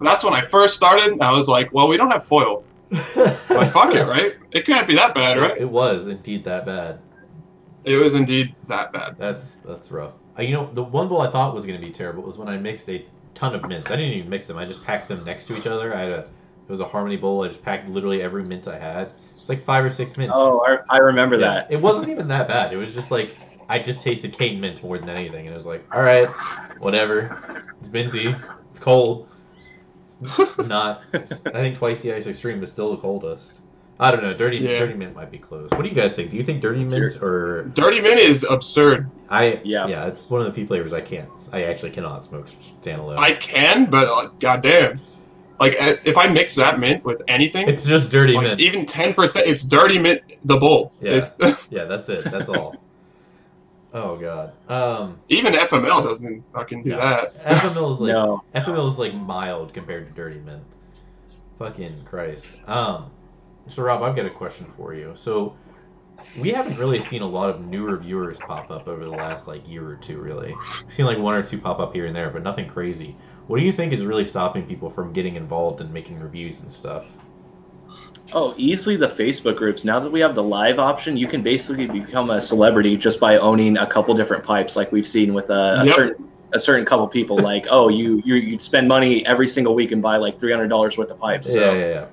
That's when I first started. I was like, well, we don't have foil. But fuck it, right? It can't be that bad, right? It was indeed that bad. It was indeed that bad. That's rough. The one bowl I thought was going to be terrible was when I mixed a ton of mints. I didn't even mix them. I just packed them next to each other. It was a Harmony bowl. I just packed literally every mint I had. It's like 5 or 6 mints. Oh, I remember that. It wasn't even that bad. It was just like I just tasted cane mint more than anything, and it was like, all right, whatever. It's minty. It's cold. Not. I think Twice the Ice Extreme is still the coldest. I don't know. Dirty Mint might be close. What do you guys think? Do you think Dirty Mint or Dirty Mint is absurd? Yeah, it's one of the few flavors I actually cannot smoke standalone. I can, but goddamn, like if I mix that mint with anything, it's just Dirty Mint. Even 10%, it's Dirty Mint the bowl. Yeah, yeah, that's it. That's all. Oh god. Even FML doesn't fucking do that. FML is like mild compared to Dirty Mint. Fucking Christ. So Rob, I've got a question for you. So we haven't really seen a lot of new reviewers pop up over the last year or two, really. We've seen 1 or 2 pop up here and there, but nothing crazy. What do you think is really stopping people from getting involved in making reviews and stuff? Oh, easily the Facebook groups. Now that we have the live option, you can basically become a celebrity just by owning a couple different pipes, like we've seen with a certain couple people. Like, oh, you'd spend money every single week and buy $300 worth of pipes. So. Yeah.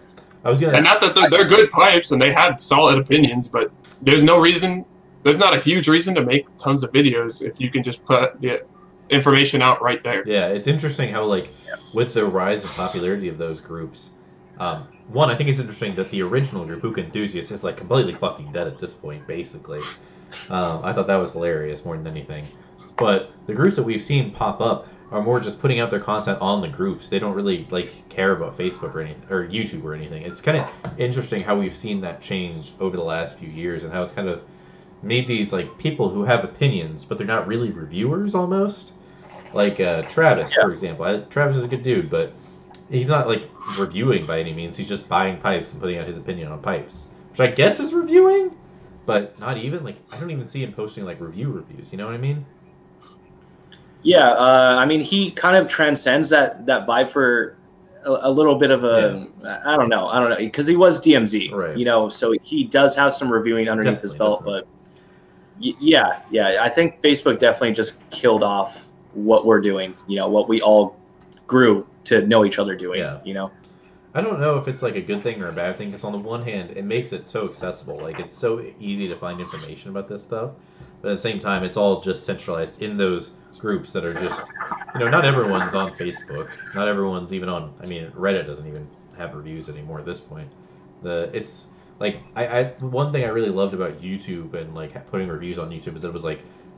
And not that they're good pipes and they have solid opinions, but there's not a huge reason to make tons of videos if you can just put the information out right there. Yeah, it's interesting how with the rise and popularity of those groups, one, I think it's interesting that the original group, Hookah Enthusiasts, is completely fucking dead at this point, basically. I thought that was hilarious more than anything. But the groups that we've seen pop up are more just putting out their content on the groups. They don't really care about Facebook or anything, or YouTube or anything. It's kind of interesting how we've seen that change over the last few years, and how it's kind of made these people who have opinions, but they're not really reviewers almost. Travis, for example. Travis is a good dude, but he's not reviewing by any means. He's just buying pipes and putting out his opinion on pipes, which I guess is reviewing, but not even I don't even see him posting reviews. You know what I mean? Yeah, I mean, he kind of transcends that vibe for a little bit of a, I don't know, because he was DMZ, right? So he does have some reviewing underneath his belt, but yeah, I think Facebook definitely just killed off what we're doing, what we all grew to know each other doing, I don't know if it's a good thing or a bad thing, because on the one hand, it makes it so accessible, it's so easy to find information about this stuff, but at the same time, it's all just centralized in those groups that are just, not everyone's on Facebook, not everyone's even on, Reddit doesn't even have reviews anymore at this point. It's one thing I really loved about YouTube and putting reviews on YouTube is that it was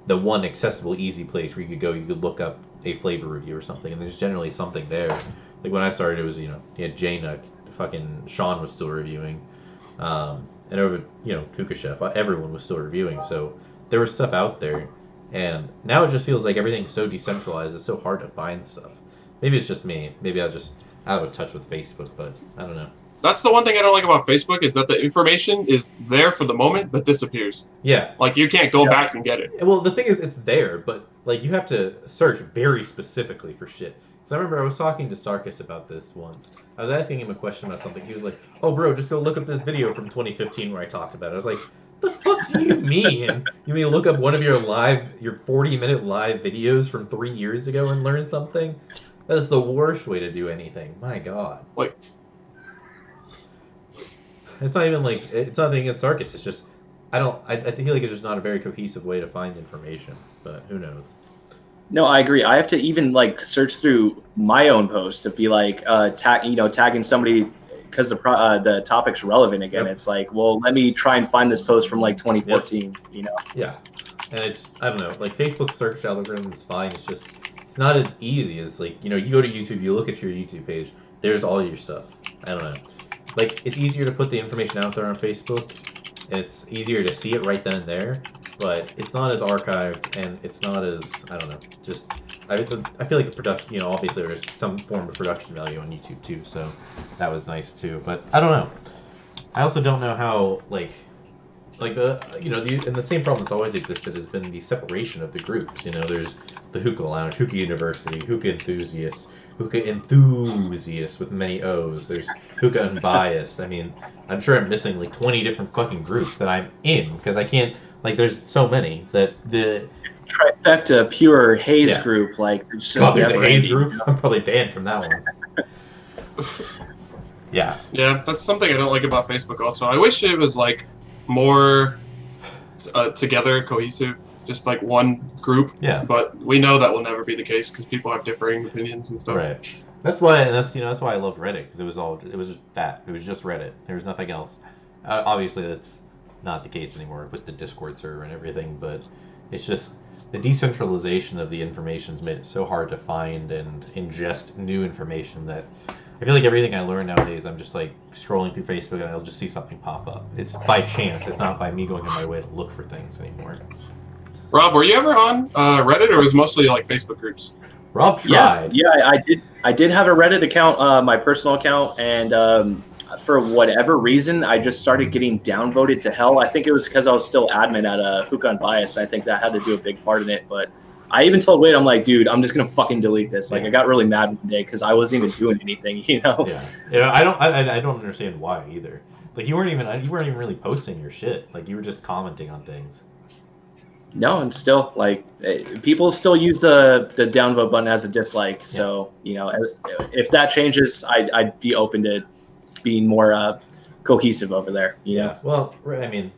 the one accessible, easy place where you could look up a flavor review or something, and there's generally something there. When I started, it was, you had J-Nuck, fucking Sean was still reviewing, and over, Hookah Chef, everyone was still reviewing, so there was stuff out there. And now it just feels like everything's so decentralized, it's so hard to find stuff. Maybe it's just me. Maybe I'm just out of touch with Facebook, but I don't know. That's the one thing I don't like about Facebook is that the information is there for the moment but disappears. Yeah. Like you can't go back and get it. Well, the thing is, it's there, but like you have to search very specifically for shit. Because I remember I was talking to Sarkis about this once. I was asking him a question about something. He was like, "Oh, bro, just go look up this video from 2015 where I talked about it." I was like, "The fuck do you mean? You mean look up one of your 40-minute live videos from 3 years ago and learn something? That is the worst way to do anything. My God." Like. It's not even like it's nothing against Sarkis. It's just I feel like it's just not a very cohesive way to find information. But who knows? No, I agree. I have to even like search through my own post to be like tagging somebody because the topic's relevant again. Yep. It's like, well, let me try and find this post from like 2014. Yep. You know? Yeah, and it's I don't know. Like Facebook search algorithm is fine. It's just it's not as easy as like you go to YouTube, you look at your YouTube page. There's all your stuff. I don't know. Like, it's easier to put the information out there on Facebook, and it's easier to see it right then and there, but it's not as archived, and it's not as, I don't know, just, I feel like the production, obviously there's some form of production value on YouTube too, so that was nice too, but I don't know. I also don't know how, and the same problem that's always existed has been the separation of the groups, there's the Hookah Lounge, Hookah University, Hookah Enthusiasts with many O's. There's Hookah Unbiased. I mean, I'm sure I'm missing like 20 different fucking groups that I'm in because I can't. Like, there's so many that the trifecta pure haze group. Like, there's just there's a haze group. I'm probably banned from that one. Yeah. Yeah, that's something I don't like about Facebook. Also, I wish it was like more together, cohesive. Just like one group, but we know that will never be the case because people have differing opinions and stuff. Right. That's why I loved Reddit because it was just that. It was just Reddit. There was nothing else. Obviously, that's not the case anymore with the Discord server and everything. But it's just the decentralization of the information's made it so hard to find and ingest new information that I feel like everything I learn nowadays, I'm just like scrolling through Facebook and I'll just see something pop up. It's by chance. It's not by me going on my way to look for things anymore. Rob, were you ever on Reddit, or was it mostly like Facebook groups? Rob tried. Yeah, I did have a Reddit account, my personal account, and for whatever reason, I just started getting downvoted to hell. I think it was because I was still admin at Hookah Unbiased. I think that had to do a big part in it. But I even told Wade, I'm like, dude, I'm just gonna fucking delete this. Like, I got really mad one day because I wasn't even doing anything, Yeah. I don't understand why either. Like, you weren't even really posting your shit. Like, you were just commenting on things. No, and still, like, people still use the downvote button as a dislike. Yeah. So, if that changes, I'd be open to being more cohesive over there. Yeah. Well, I mean,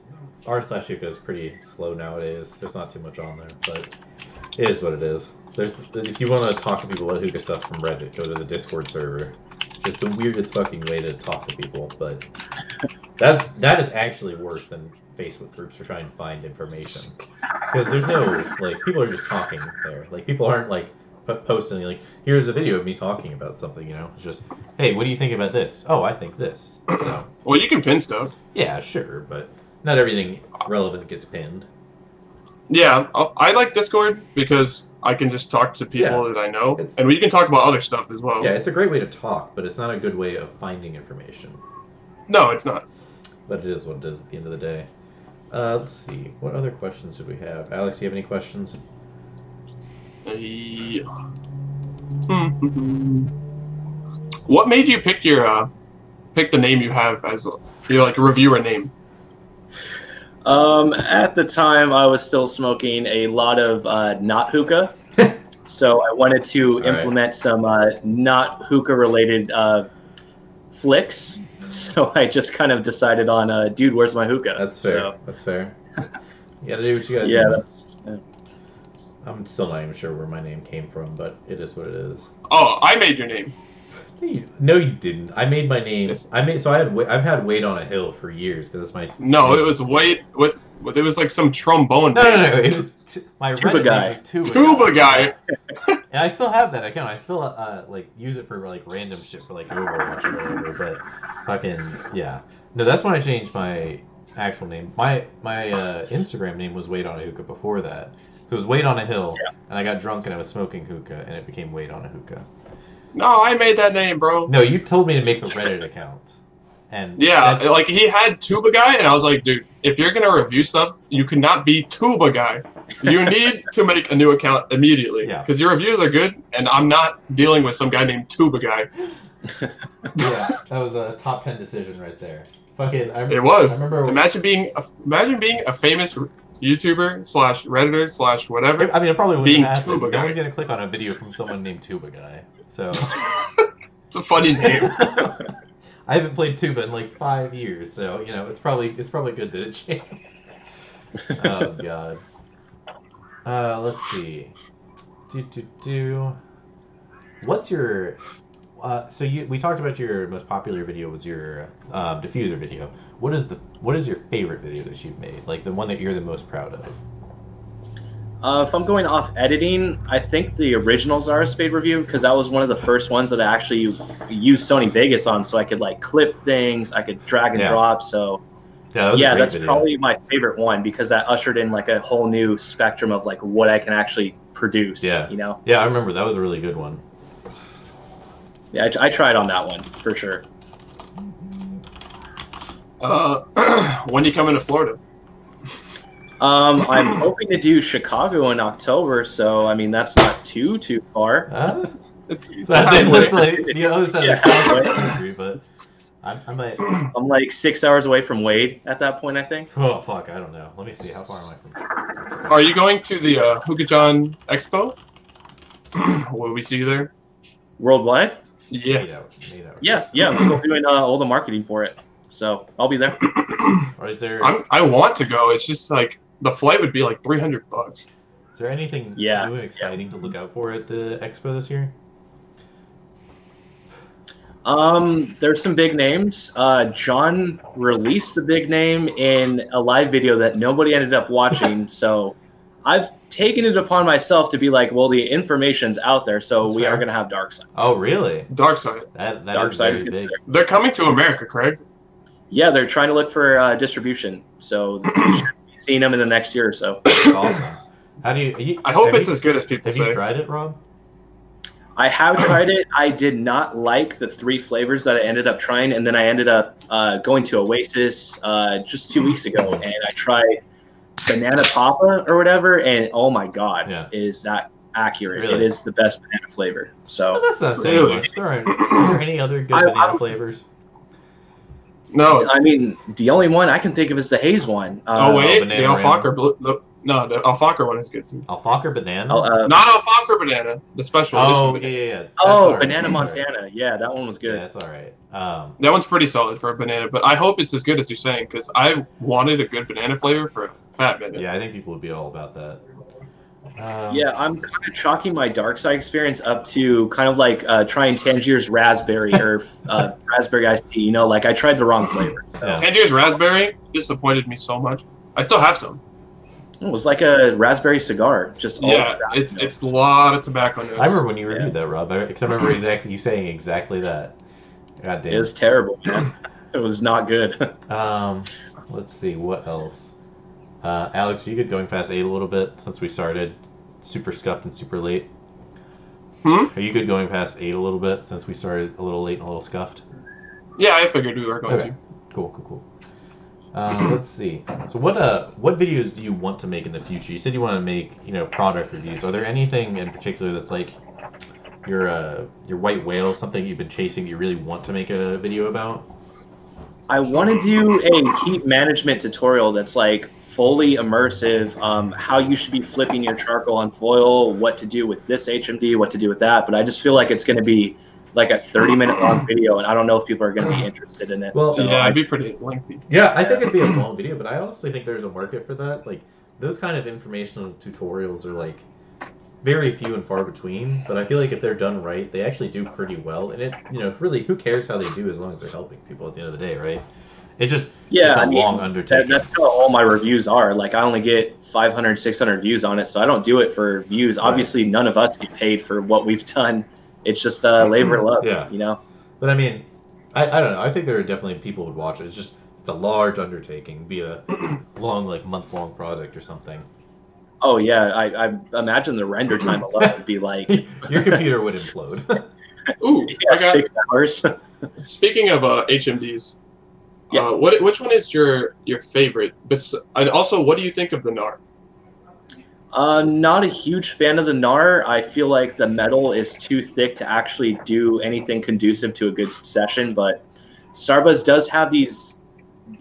r/hookah is pretty slow nowadays. There's not too much on there, but it is what it is. If you want to talk to people about hookah stuff from Reddit, go to the Discord server. It's the weirdest fucking way to talk to people, but that is actually worse than Facebook groups for trying to find information. Because there's no, like, people are just talking there. Like, people aren't, like, posting, like, here's a video of me talking about something, It's just, hey, what do you think about this? Oh, I think this. So, well, you can pin stuff. Yeah, sure, but not everything relevant gets pinned. Yeah, I like Discord because I can just talk to people that I know, and we can talk about other stuff as well. Yeah, it's a great way to talk, but it's not a good way of finding information. No, it's not. But it is what it is at the end of the day. Let's see. What other questions did we have? Alex, do you have any questions? What made you pick the name you have as your reviewer name? At the time, I was still smoking a lot of not hookah, so I wanted to implement some not hookah related flicks. So I just kind of decided on Dude, Where's My Hookah? That's fair. So. That's fair. You gotta do what you gotta do. Yeah. I'm still not even sure where my name came from, but it is what it is. Oh, I made your name. No, you didn't. I made my name. I've had Wade on a Hill for years because it's my. No, it was Wade. It was like some trombone. No. It was my Tuba guy. Name was Tuba guy. And I still have that account. I still use it for random shit for Overwatch or whatever. But fucking yeah. No, that's when I changed my actual name. My Instagram name was Wade on a Hookah before that. So it was Wade on a Hill, and I got drunk and I was smoking hookah, and it became Wade on a Hookah. No, I made that name, bro. No, you told me to make the Reddit account. And Yeah, like he had Tuba Guy, and I was like, dude, if you're gonna review stuff, you cannot be Tuba Guy. You need to make a new account immediately because your reviews are good, and I'm not dealing with some guy named Tuba Guy. Yeah, that was a top 10 decision right there. Fucking, It was. I remember. Imagine being a famous YouTuber / Redditor / whatever. I mean, it probably being wouldn't happen. Tuba No Guy. one's gonna click on a video from someone named Tuba Guy. So It's a funny name. I haven't played Tuba in like 5 years, so you know it's probably good that it changed. Oh god. Let's see. What's your so we talked about your most popular video was your diffuser video. What is your favorite video that you've made? Like the one that you're the most proud of? If I'm going off editing, I think the original Zara Spade review, because that was one of the first ones that I actually used Sony Vegas on, so I could like clip things, I could drag and drop. So that's video. probably my favorite one because that ushered in like a whole new spectrum of like what I can actually produce. Yeah, you know. Yeah, I remember that was a really good one. Yeah, I tried on that one for sure. When do you come into Florida? I'm hoping to do Chicago in October, so I mean that's not too far. It's That's like the other side of the country, but I might. I'm like 6 hours away from Wade at that point, I think. Oh fuck, I don't know. Let me see. How far am I from? Are you going to the Hookah John Expo? Will we see you there? Worldwide? Yeah. Yeah. I'm still doing all the marketing for it, so I'll be there. Or is there? I want to go. It's just like the flight would be like $300. Is there anything new and exciting to look out for at the expo this year? There's some big names. John released the big name in a live video that nobody ended up watching, so I've taken it upon myself to be like, well, the information's out there, so we are going to have Darkside. Oh, really? Darkside. That Darkside is very big. They're coming to America, Craig. Yeah, they're trying to look for distribution, so we should be seeing them in the next year or so. Awesome. How do you? I hope it's as good as people say. Have you tried it, Rob? I have tried it. I did not like the 3 flavors that I ended up trying, and then I ended up going to Oasis just 2 weeks ago, and I tried Banana Papa or whatever, and oh my god, is that accurate? Really? It is the best banana flavor. So Well, that's not saying much. Are there any other good banana flavors? No. I mean, the only one I can think of is the haze one. Wait, the Banana Alfalfa. No, the Alfalfa one is good too. Alfalfa banana? Not Alfalfa banana, the special Oh, edition. yeah. Banana Montana. Yeah, that one was good. Yeah, that's all right. That one's pretty solid for a banana, but I hope it's as good as you're saying because I wanted a good banana flavor for a fat minute. Yeah, I think people would be all about that. Yeah, I'm kind of chalking my dark side experience up to kind of like trying Tangier's raspberry or raspberry iced tea. You know, like I tried the wrong flavor. So. Yeah. Tangier's raspberry disappointed me so much. I still have some. It was like a raspberry cigar, just all it's a lot of tobacco notes. I remember when you reviewed that, Rob. Because I remember you saying exactly that. God damn. It was terrible, man. It was not good. Let's see what else. Alex, are you good going past 8 a little bit since we started super scuffed and super late? Are you good going past 8 a little bit since we started a little late and a little scuffed? Yeah, I figured we were going to. Cool. Let's see. So what videos do you want to make in the future? You said you want to make, product reviews. Are there anything in particular that's like your white whale, something you've been chasing you really want to make a video about? I want to do a heat management tutorial that's like fully immersive, how you should be flipping your charcoal on foil, what to do with this HMD, what to do with that. But I just feel like it's going to be like a 30-minute long video, and I don't know if people are going to be interested in it. Well, so yeah, it'd be pretty lengthy. Yeah, I think it'd be a long video, but I honestly think there's a market for that. Like, those kind of informational tutorials are like very few and far between, but I feel like if they're done right, they actually do pretty well. And it, really, who cares how they do as long as they're helping people at the end of the day, right? It's just, it's a long undertaking. That's how all my reviews are. Like, I only get 500, 600 views on it, so I don't do it for views. Right. Obviously, none of us get paid for what we've done. It's just labor of love, But I mean, I don't know. I think there are definitely people who would watch it. It's a large undertaking. Be a long, like, month-long project or something. Oh, yeah. I imagine the render time alone would be like... Your computer would implode. Ooh, yeah, 6 hours. Speaking of HMDs, Yeah. Which one is your favorite? And also, what do you think of the NAR? Not a huge fan of the NAR. I feel like the metal is too thick to actually do anything conducive to a good session. But Starbuzz does have these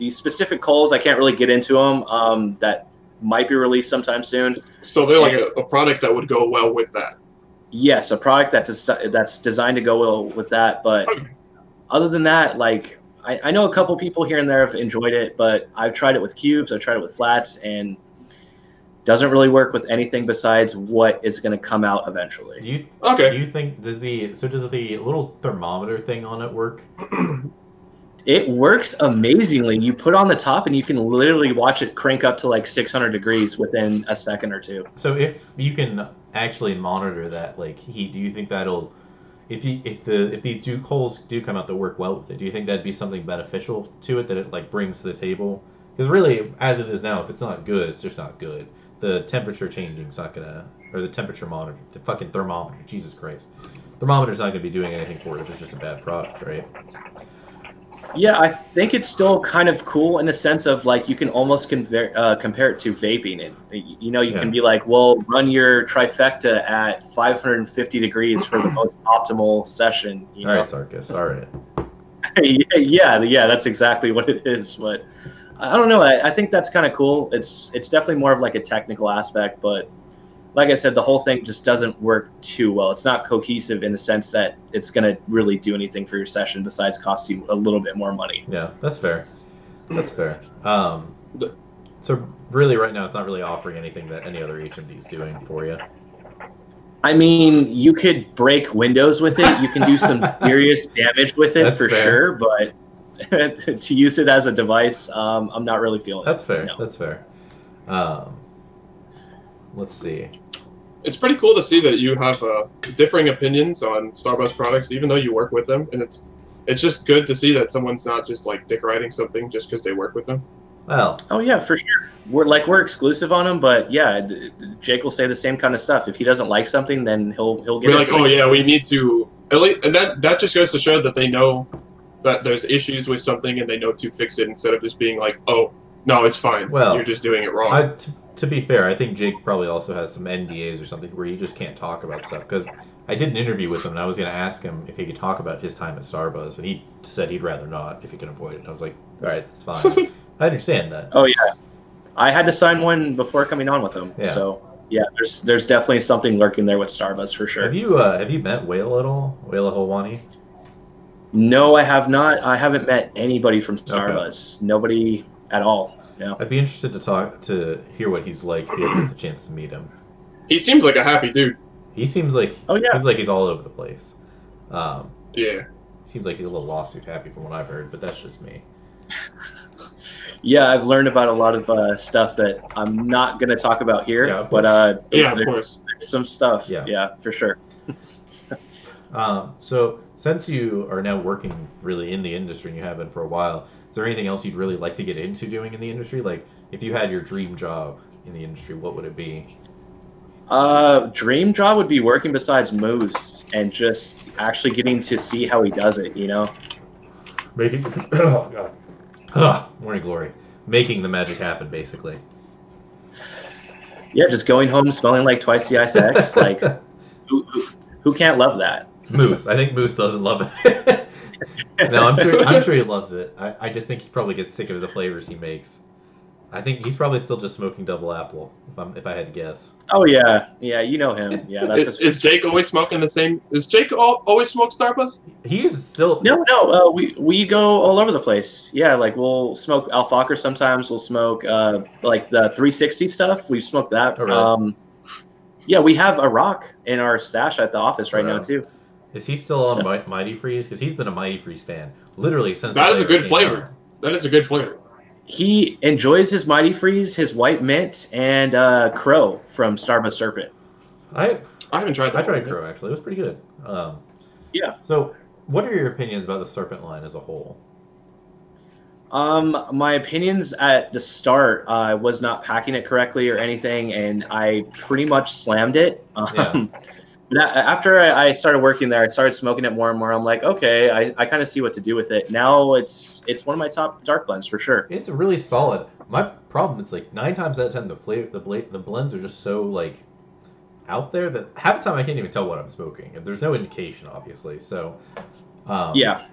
specific coals. I can't really get into them. That might be released sometime soon. So they're like a product that would go well with that. Yes, a product that's designed to go well with that. But other than that, like I know a couple people here and there have enjoyed it, but I've tried it with cubes, I've tried it with flats, and doesn't really work with anything besides what is going to come out eventually. Do you think does the little thermometer thing on it work? It works amazingly. You put on the top and you can literally watch it crank up to like 600 degrees within a second or two. So if you can actually monitor that like heat, do you think that'll if these two coals do come out that work well with it, do you think that'd be something beneficial to it that it like brings to the table? Because really, as it is now, if it's not good, it's just not good. The temperature changing is not gonna, or the temperature monitor, the fucking thermometer, Jesus Christ, thermometer's not gonna be doing anything for it if it's just a bad product, right? Yeah, I think it's still kind of cool in the sense of like you can almost compare it to vaping. And you know, you can be like, well, run your trifecta at 550 degrees for the most optimal session. You know? All right, Sarkis. All right. yeah, that's exactly what it is. But I don't know. I think that's kind of cool. It's definitely more of like a technical aspect, but like I said, the whole thing just doesn't work too well. It's not cohesive in the sense that it's going to really do anything for your session besides cost you a little bit more money. Yeah, that's fair. That's fair. So really right now it's not really offering anything that any other HMD is doing for you. I mean, you could break windows with it. You can do some serious damage with it. That's for fair. Sure, but to use it as a device, I'm not really feeling That's it. Fair. No. That's fair. Let's see. It's pretty cool to see that you have differing opinions on Starbuzz products, even though you work with them, and it's just good to see that someone's not just like dick riding something just because they work with them. Well. Oh yeah, for sure. We're exclusive on them, but yeah, Jake will say the same kind of stuff. If he doesn't like something, then he'll get. We're like, oh yeah, we need to. At least, and that just goes to show that they know that there's issues with something and they know to fix it instead of just being like, oh no, it's fine. Well, you're just doing it wrong. To be fair, I think Jake probably also has some NDAs or something where you just can't talk about stuff. Because I did an interview with him, and I was going to ask him if he could talk about his time at Starbuzz, and he said he'd rather not if he can avoid it. And I was like, all right, that's fine. I understand that. Oh yeah, I had to sign one before coming on with him. Yeah. So yeah, there's definitely something lurking there with Starbuzz for sure. Have you met Whale at all? Whale Hawani? No, I have not. I haven't met anybody from Starbuzz. Okay. Nobody at all. Yeah. I'd be interested to hear what he's like if you get the chance to meet him. He seems like a happy dude. He seems like seems like he's all over the place. Yeah. Seems like he's a little lawsuit happy from what I've heard, but that's just me. Yeah, I've learned about a lot of stuff that I'm not going to talk about here. Yeah, of but of course, there's some stuff. Yeah, for sure. So since you are now working really in the industry and you have been for a while, is there anything else you'd really like to get into doing in the industry? Like, if you had your dream job in the industry, what would it be? Dream job would be working besides Moose and just actually getting to see how he does it, you know? Oh, God. Morning glory. Making the magic happen, basically. Yeah, just going home smelling like Twice the Ice X. Like, who can't love that? Moose. I think Moose doesn't love it. No, I'm sure he loves it. I just think he probably gets sick of the flavors he makes. I think he's probably still just smoking double apple, if I had to guess. Oh yeah, you know him. Yeah, that's just. Is Jake always smoking the same? Is Jake always smoke Starbuzz? He's still. No. We go all over the place. Yeah, like we'll smoke Alfakar sometimes. We'll smoke like the 360 stuff. We smoke that. Oh, really? Yeah, we have a rock in our stash at the office right now too. Is he still on Mighty Freeze? Because he's been a Mighty Freeze fan literally since. That is a good flavor. That is a good flavor. He enjoys his Mighty Freeze, his White Mint, and Crow from Starbuzz Serpent. I haven't tried that. I tried Crow, actually. It was pretty good. Yeah. So, what are your opinions about the Serpent line as a whole? My opinions at the start, I was not packing it correctly or anything, and I pretty much slammed it. But after I started working there, I started smoking it more and more. I'm like, okay, I kind of see what to do with it. Now it's one of my top dark blends for sure. It's really solid. My problem is like 9 times out of 10 the blends are just so like out there that half the time I can't even tell what I'm smoking, and there's no indication obviously. So Yeah.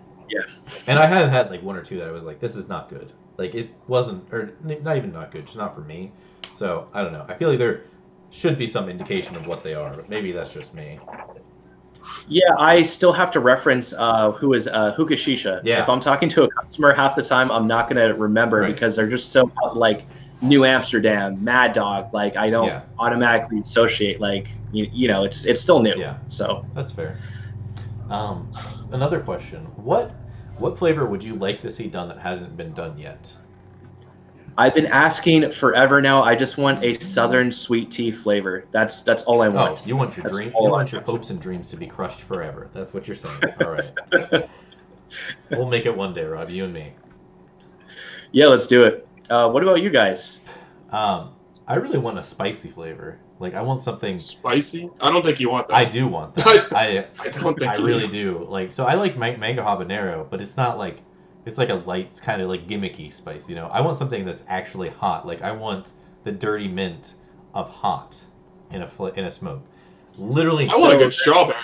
And I have had like 1 or 2 that I was like, this is not good. Like it wasn't, or not even not good, just not for me. So I don't know. I feel like there should be some indication of what they are, but maybe that's just me. Yeah, I still have to reference who is Hookah Shisha. Yeah. If I'm talking to a customer, half the time I'm not going to remember Right. because they're just so like New Amsterdam, Mad Dog. Like I don't automatically associate. Like you know, it's still new. Yeah. So That's fair. Another question: What flavor would you like to see done that hasn't been done yet? I've been asking forever now. I just want a Southern sweet tea flavor. That's all I want. Oh, you want your That's dream? all You I want your want. hopes and dreams to be crushed forever. That's what you're saying. All right. We'll make it one day, Rob. You and me. Yeah, let's do it. What about you guys? I really want a spicy flavor. Like I want something. Spicy? I don't think you want that. I do want that. I don't think I you really do. do. Like so, I like mango habanero, but it's not like it's like a light, kind of like gimmicky spice. You know, I want something that's actually hot. Like I want the dirty mint of hot in a smoke. Literally, I want a good strawberry.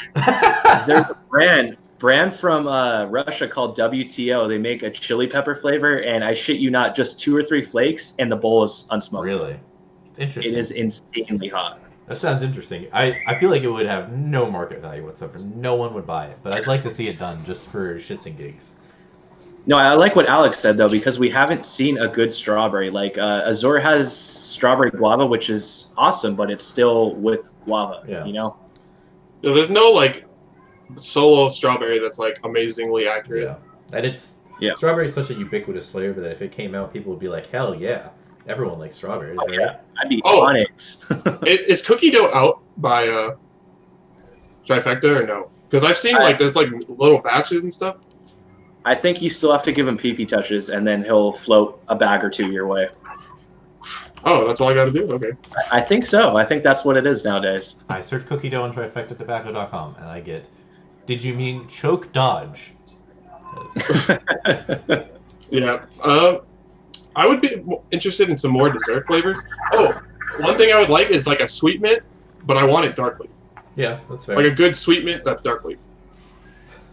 There's a brand from Russia called WTO. They make a chili pepper flavor, and I shit you not, just 2 or 3 flakes, and the bowl is unsmoked. Really, it's interesting. It is insanely hot. That sounds interesting. I feel like it would have no market value whatsoever. No one would buy it, but I'd like to see it done just for shits and gigs. No, I like what Alex said though, because we haven't seen a good strawberry. Like Azure has strawberry guava, which is awesome, but it's still with guava. Yeah. You know. Yeah, there's no like solo strawberry that's like amazingly accurate. Yeah, that it's strawberry is such a ubiquitous flavor that if it came out, people would be like, hell yeah, everyone likes strawberries, Oh, right? yeah. I'd be on it. Is cookie dough out by Trifecta or no? Because I've seen like there's like little batches and stuff. I think you still have to give him pee touches, and then he'll float a bag or 2 your way. Oh, that's all I got to do. Okay. I think so. I think that's what it is nowadays. I search cookie dough on trifectatobacco.com and I get, did you mean choke dodge? Yeah. I would be interested in some more dessert flavors. Oh, one thing I would like is like a sweet mint, but I want it dark leaf. Yeah, that's fair. Like a good sweet mint that's dark leaf.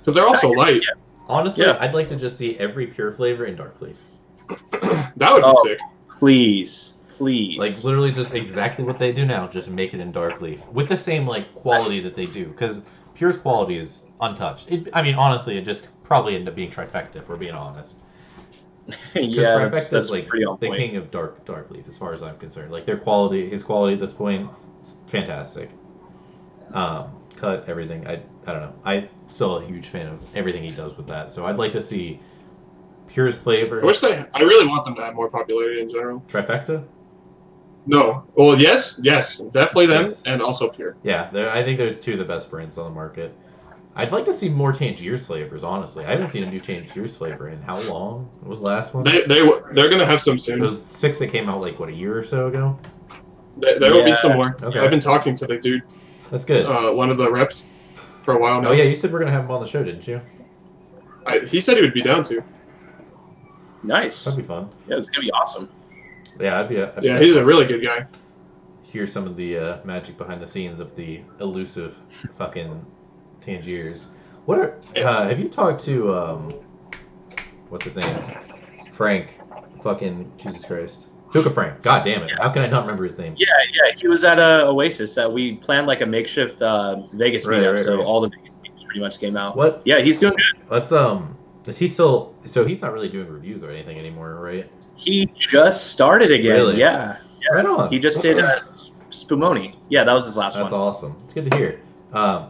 Because they're also light. Honestly, Yeah. I'd like to just see every pure flavor in dark leaf. That would be sick. Please. Like literally just exactly what they do now, just make it in dark leaf with the same like quality that they do. Because Pure's quality is untouched. I mean, honestly, it just probably ended up being Trifecta, if we're being honest. Yeah, Trifecta that's is like pretty on the point. king of dark leaf, as far as I'm concerned. Like their quality, his quality at this point, is fantastic. Cut everything. I don't know. I'm still a huge fan of everything he does with that. So I'd like to see Pure's flavor. I really want them to have more popularity in general. Trifecta. No. Well, yes, definitely them, Yes. and also Pure. Yeah, I think they're 2 of the best brands on the market. I'd like to see more Tangiers flavors, honestly. I haven't seen a new Tangiers flavor in how long? What was the last one? They're gonna have some soon. Those 6 that came out like what, a year or so ago? There will be some more. Okay. I've been talking to the dude, That's good. one of the reps, for a while now. Oh yeah, you said we're gonna have him on the show, didn't you? He said he would be down to. Nice. That'd be fun. Yeah, it's gonna be awesome. Yeah, Yeah, he's a really good guy. hear some of the magic behind the scenes of the elusive fucking Tangiers. What are have you talked to what's his name? Frank. Fucking Jesus Christ. Hookah Frank. God damn it. How can I not remember his name? Yeah, he was at Oasis. We planned like a makeshift Vegas meetup, so all the Vegas meetings pretty much came out. What? Yeah, he's doing good. Let's is he still so he's not really doing reviews or anything anymore, right? He just started again. Really? Yeah. Right on. He just did Spumoni. Yeah, that was his last That's one. awesome. It's good to hear.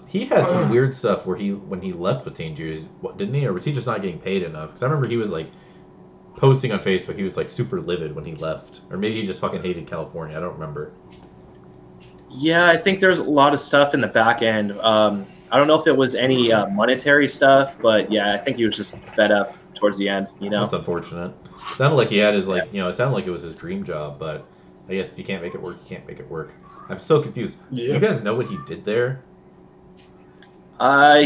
He had some weird stuff where when he left with Tangiers, didn't he? Or was he just not getting paid enough? Because I remember he was like posting on Facebook, he was like super livid when he left. Or maybe he just fucking hated California. I don't remember. Yeah, I think there's a lot of stuff in the back end. I don't know if it was any monetary stuff, but yeah, I think he was just fed up towards the end, you know? That's unfortunate. Sounded like he had his it sounded like it was his dream job, but I guess if you can't make it work, you can't make it work. I'm so confused. Yeah. You guys know what he did there?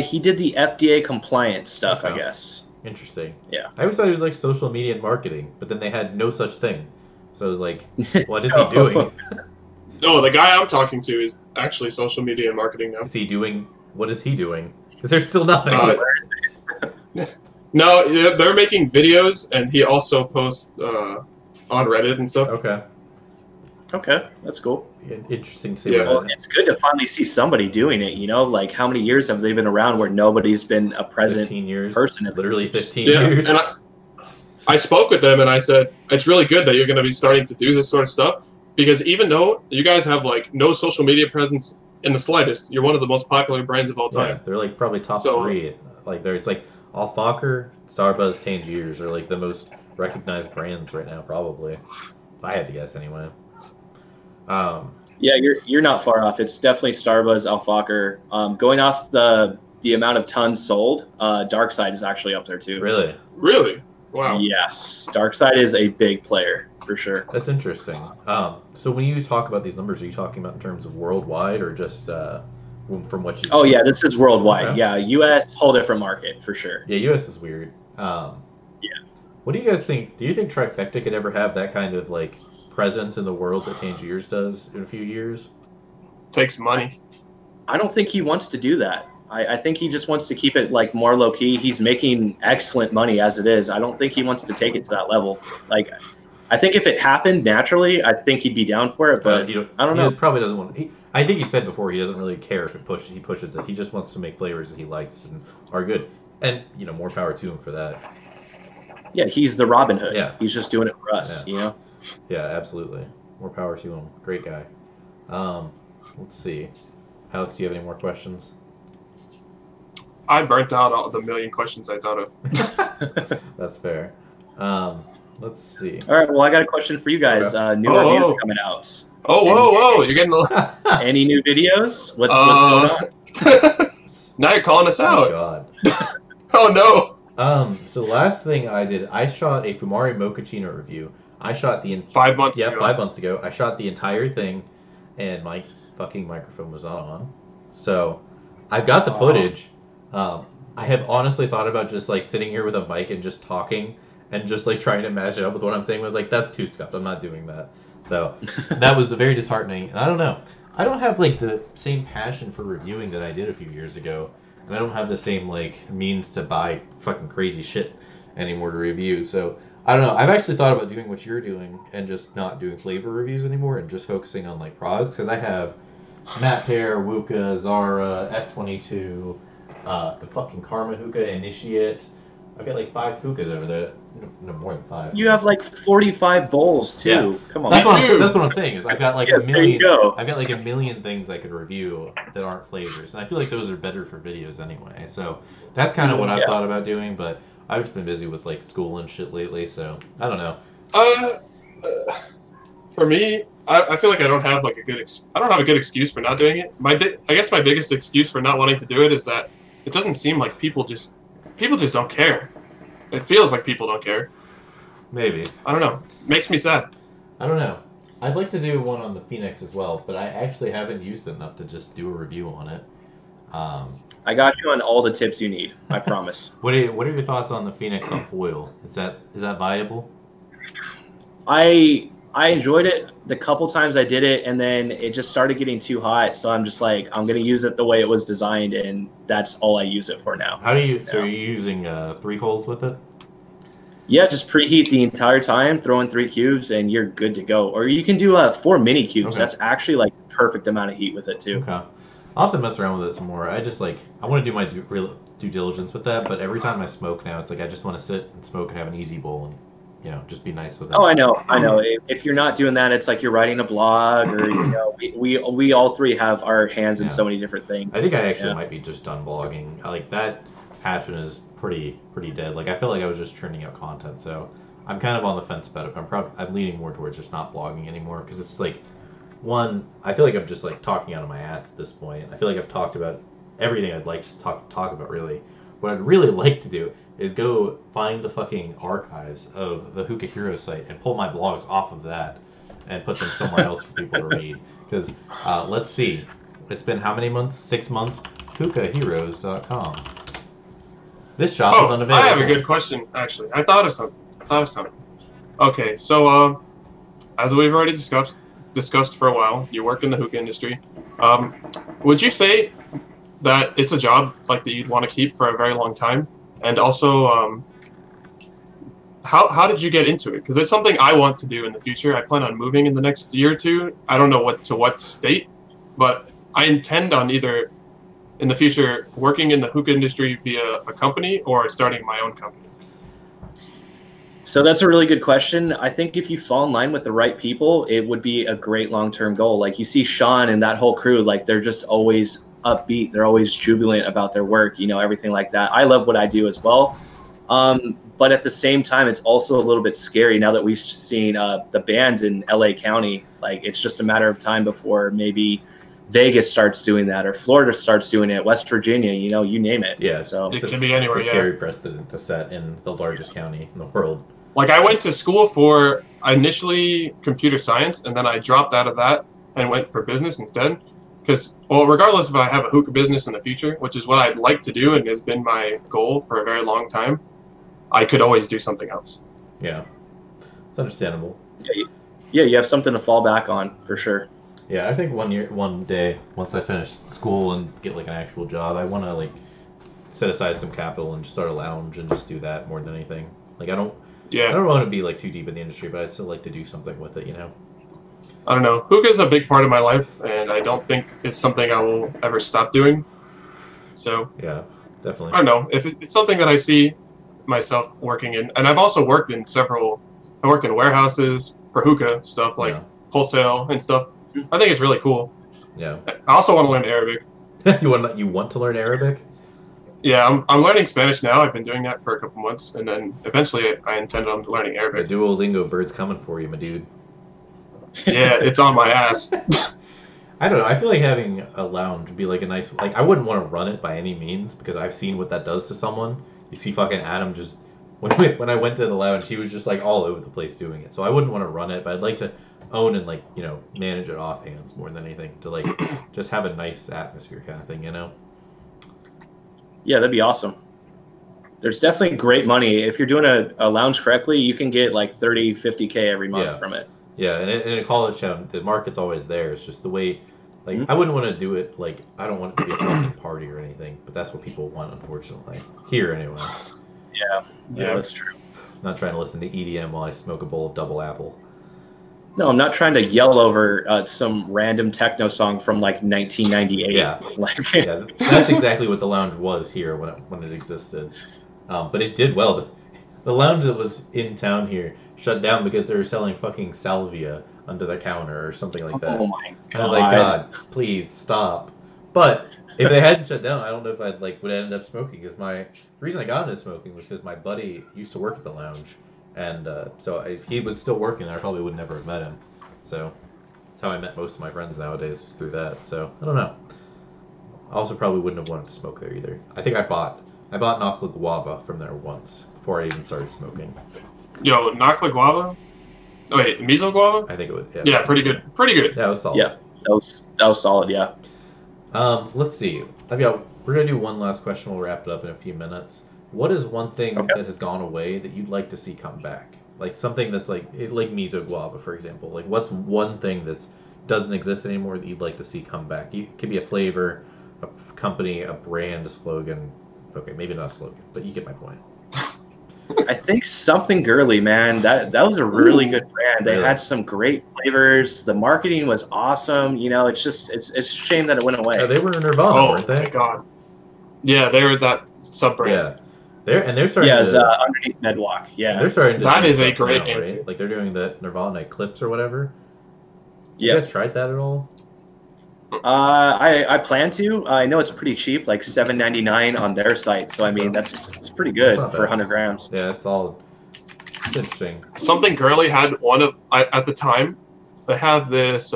He did the FDA compliant stuff, I Okay. guess. Interesting. Yeah. I always thought he was like social media and marketing, but then they had no such thing. So I was like, what is he doing? No, the guy I'm talking to is actually social media and marketing now. Is he doing? What is he doing? Because there's still nothing. No, yeah, they're making videos, and he also posts on Reddit and stuff. Okay. Okay, that's cool. Interesting to see. Yeah. Well, it's good to finally see somebody doing it. You know, like how many years have they been around where nobody's been a present 15 years. person? in the Literally groups? 15 Yeah, years. and I spoke with them, and I said, it's really good that you're going to be starting to do this sort of stuff, because even though you guys have, like, no social media presence in the slightest, you're one of the most popular brands of all time. Yeah, they're like probably top So- 3. Like it's like Alfakar, Starbuzz, Tangiers are like the most recognized brands right now, probably. If I had to guess anyway. Yeah, you're not far off. It's definitely Starbuzz, Alfakar. Going off the amount of tons sold, Darkside is actually up there too. Really, Really? Wow. Yes, Darkside is a big player for sure. that's interesting. So when you talk about these numbers, are you talking about in terms of worldwide or just from what you? Oh yeah, this is worldwide. Okay. Yeah, U.S. whole different market for sure. Yeah, U.S. is weird. Yeah. What do you guys think? Do you think Trifecta could ever have that kind of like presence in the world that Tangiers does in a few years? Takes money. I don't think he wants to do that. I think he just wants to keep it like more low key. He's making excellent money as it is. I don't think he wants to take it to that level. Like, I think if it happened naturally, I think he'd be down for it. But I don't know. He probably doesn't want. I think he said before he doesn't really care if he pushes it. He just wants to make flavors that he likes and are good. And more power to him for that. Yeah, he's the Robin Hood. Yeah. He's just doing it for us. Yeah. You know. Yeah, absolutely. More power to him. Great guy. Let's see. Alex, do you have any more questions? I burnt out all the million questions I thought of. That's fair. Let's see. All right. Well, I got a question for you guys. New reviews coming out. Oh, whoa! You're getting a little... Any new videos? What's going on? Now you're calling us Oh out. God. Oh no! So last thing I did, I shot a Fumari Mochaccino review. I shot the 5 months ago. 5 months ago. I shot the entire thing, and my fucking microphone was not on. So I've got the footage. I have honestly thought about just like sitting here with a mic and just talking and just like trying to match it up with what I'm saying. I was like, that's too scuffed. I'm not doing that. So that was very disheartening. And I don't know. I don't have like the same passion for reviewing that I did a few years ago. And I don't have the same like means to buy fucking crazy shit anymore to review. So I don't know. I've actually thought about doing what you're doing and just not doing flavor reviews anymore and just focusing on like products, because I have Matt Pear, Wuka, Zara, F22, the fucking Karma Hookah, Initiate. I've got like 5 hookahs over there. No, more than 5. You have like 45 bowls too. Yeah. Come on. That's what I'm saying. Is I've got like Yeah, a there million. you go. I've got like a million things I could review that aren't flavors, and I feel like those are better for videos anyway. So that's kind of what I've thought about doing, but I've just been busy with like school and shit lately, so I don't know. For me, I feel like I don't have like I don't have a good excuse for not doing it. I guess my biggest excuse for not wanting to do it is that it doesn't seem like people just don't care. It feels like people don't care. Maybe. I don't know. Makes me sad. I don't know. I'd like to do one on the Phoenix as well, but I actually haven't used it enough to just do a review on it. I got you on all the tips you need. I promise. What are your thoughts on the Phoenix on foil? Is that viable? I enjoyed it the couple times I did it, and then it just started getting too hot. So I'm just like, I'm gonna use it the way it was designed, and that's all I use it for now. How do you? So are you using 3 coals with it? Yeah, just preheat the entire time, throw in 3 cubes, and you're good to go. Or you can do 4 mini cubes. Okay. That's actually like the perfect amount of heat with it too. Okay. I'll have to mess around with it some more. I just like, I want to do my due diligence with that, but every time I smoke now, it's like I just want to sit and smoke and have an easy bowl and, just be nice with it. Oh, I know. If you're not doing that, it's like you're writing a blog, or we all 3 have our hands in so many different things. I think I actually might be just done blogging. Like that passion is pretty dead. Like I felt like I was just churning out content, so I'm kind of on the fence about it. I'm leaning more towards just not blogging anymore, because it's like, one, I feel like I'm just like talking out of my ass at this point. I feel like I've talked about everything I'd like to talk about, really. What I'd really like to do is go find the fucking archives of the Hookah Hero site and pull my blogs off of that and put them somewhere else for people to read. Because let's see, it's been how many months? 6 months. hookahheroes.com. This shop is unavailable. I have a good question, actually. I thought of something. Okay, so as we've already discussed for a while, you work in the hookah industry. Would you say that it's a job like that you'd want to keep for a very long time? And also, how did you get into it? Because it's something I want to do in the future. I plan on moving in the next year or two. I don't know what state, but I intend on either in the future working in the hookah industry via a company or starting my own company. So that's a really good question. I think if you fall in line with the right people, it would be a great long-term goal. Like you see Sean and that whole crew, like they're just always upbeat. They're always jubilant about their work, you know, everything like that. I love what I do as well. But at the same time, it's also a little bit scary now that we've seen the bans in LA County. Like it's just a matter of time before maybe Vegas starts doing that or Florida starts doing it, West Virginia, you know, you name it. Yeah, so it can be anywhere. It's a scary precedent to set in the largest county in the world. Like I went to school for initially computer science, and then I dropped out of that and went for business instead. Because, well, regardless if I have a hookah business in the future, which is what I'd like to do and has been my goal for a very long time, I could always do something else. Yeah, it's understandable. Yeah, you have something to fall back on for sure. Yeah, I think one day, once I finish school and get like an actual job, I want to like set aside some capital and just start a lounge and just do that more than anything. Like I don't want to be like too deep in the industry, but I'd still like to do something with it, you know. I don't know. Hookah is a big part of my life, and I don't think it's something I will ever stop doing. So yeah, definitely. I don't know if it's something that I see myself working in, and I've also worked in I worked in warehouses for hookah stuff like wholesale and stuff. I think it's really cool. Yeah. I also want to learn Arabic. You want to learn Arabic? Yeah, I'm learning Spanish now. I've been doing that for a couple months, and then eventually I intend on learning Arabic. The Duolingo bird's coming for you, my dude. Yeah, it's on my ass. I don't know. I feel like having a lounge would be like a nice... Like, I wouldn't want to run it by any means, because I've seen what that does to someone. You see fucking Adam just... When I went to the lounge, he was just like all over the place doing it. So I wouldn't want to run it, but I'd like to own and like, you know, manage it off hands more than anything. To like just have a nice atmosphere kind of thing, you know? Yeah, that'd be awesome. There's definitely great money. If you're doing a lounge correctly, you can get like 30, 50K every month from it. Yeah, and in a college town, the market's always there. It's just the way, like, I wouldn't want to do it, like, I don't want it to be a fucking party or anything, but that's what people want, unfortunately. Here, anyway. Yeah, that's true. I'm not trying to listen to EDM while I smoke a bowl of double apple. No, I'm not trying to yell over some random techno song from like 1998. Yeah, yeah, that's exactly what the lounge was here when it existed. But it did well. The lounge that was in town here shut down because they were selling fucking salvia under the counter or something like that. Oh my god! And I was like, God, please stop. But if they hadn't shut down, I don't know if I'd would end up smoking. Because the reason I got into smoking was because my buddy used to work at the lounge. And so if he was still working there, I probably would never have met him. So that's how I met most of my friends nowadays, is through that. So I don't know. I also probably wouldn't have wanted to smoke there either. I think I bought Nakla Guava from there once before I even started smoking. Yo, Nakla Guava? Oh, wait, Miso Guava? I think it was. Yeah, pretty good. Pretty good. That was solid. Yeah, that was solid. Yeah. Let's see. We're gonna do one last question. We'll wrap it up in a few minutes. What is one thing that has gone away that you'd like to see come back? Like something that's like Miso Guava, for example. Like what's one thing that doesn't exist anymore that you'd like to see come back? It could be a flavor, a company, a brand, a slogan. Okay, maybe not a slogan, but you get my point. I think Something Girly, man. That was a really good brand. They Really? had some great flavors. The marketing was awesome. You know, it's a shame that it went away. Yeah, they were Nirvana, Oh weren't they? my god. Yeah, they're that sub-brand. Yeah. They're starting Yeah, to... it's underneath Medwalk. Yeah. They're starting to That do is a stuff great now, answer. right? Like they're doing the Nirvana Eclipse or whatever. Yeah. You guys tried that at all? I plan to. I know it's pretty cheap, like $7.99 on their site. So I mean, it's pretty good That's not for bad. 100 grams. Yeah, it's all... It's interesting. Something Girly had at the time, they have this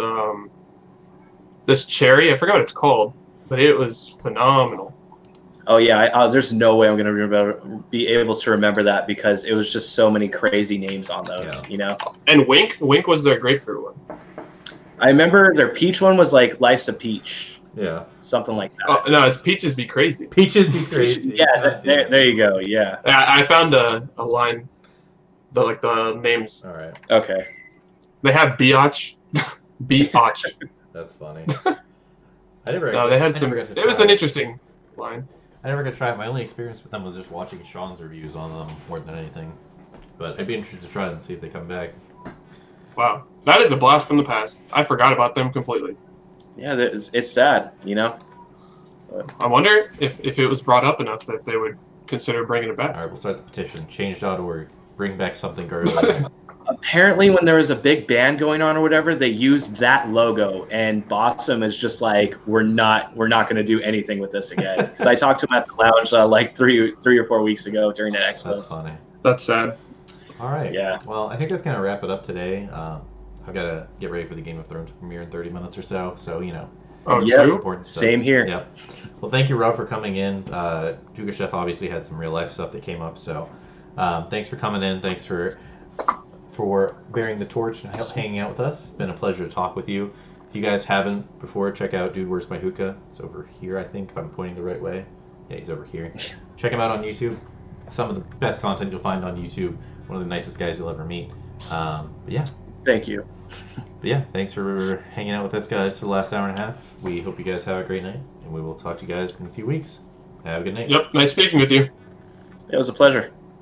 this cherry, I forgot what it's called, but it was phenomenal. Oh yeah, there's no way I'm gonna be able to remember that because it was just so many crazy names on those. Yeah. You know. And Wink was their grapefruit one. I remember their peach one was like Life's a Peach. Yeah. something like that. Oh no, it's Peaches Be Crazy. Peaches Be Crazy. Yeah, God there, damn. there you go. Yeah. I found a line, the names. All right. Okay. They have Biatch, Biatch. That's funny. I never. No, they had I some. never got to It was try an interesting line. I never got to try it. My only experience with them was just watching Sean's reviews on them more than anything. But I'd be interested to try them and see if they come back. Wow, that is a blast from the past. I forgot about them completely. Yeah, it's sad, you know. I wonder if it was brought up enough that they would consider bringing it back. All right, we'll start the petition. Change.org. Bring back something garlic. Apparently, when there was a big band going on or whatever, they used that logo, and Bossum is just like, we're not going to do anything with this again. Because I talked to him at the lounge like three or 4 weeks ago during that expo. That's funny. That's sad. All right. Yeah. Well, I think that's gonna wrap it up today. I've got to get ready for the Game of Thrones premiere in 30 minutes or so. So you know. Oh, Yeah. true. Important stuff. Same here. Yep. Well, thank you, Rob, for coming in. Hookah Chef obviously had some real life stuff that came up, so thanks for coming in. Thanks for bearing the torch and hanging out with us. It's been a pleasure to talk with you. If you guys haven't before, check out Dude Where's My Hookah. It's over here, I think, if I'm pointing the right way. Yeah, he's over here. Check him out on YouTube. Some of the best content you'll find on YouTube. One of the nicest guys you'll ever meet. But yeah. Thank you. But yeah, thanks for hanging out with us, guys, for the last hour and a half. We hope you guys have a great night, and we will talk to you guys in a few weeks. Have a good night. Yep. Nice speaking with you. It was a pleasure.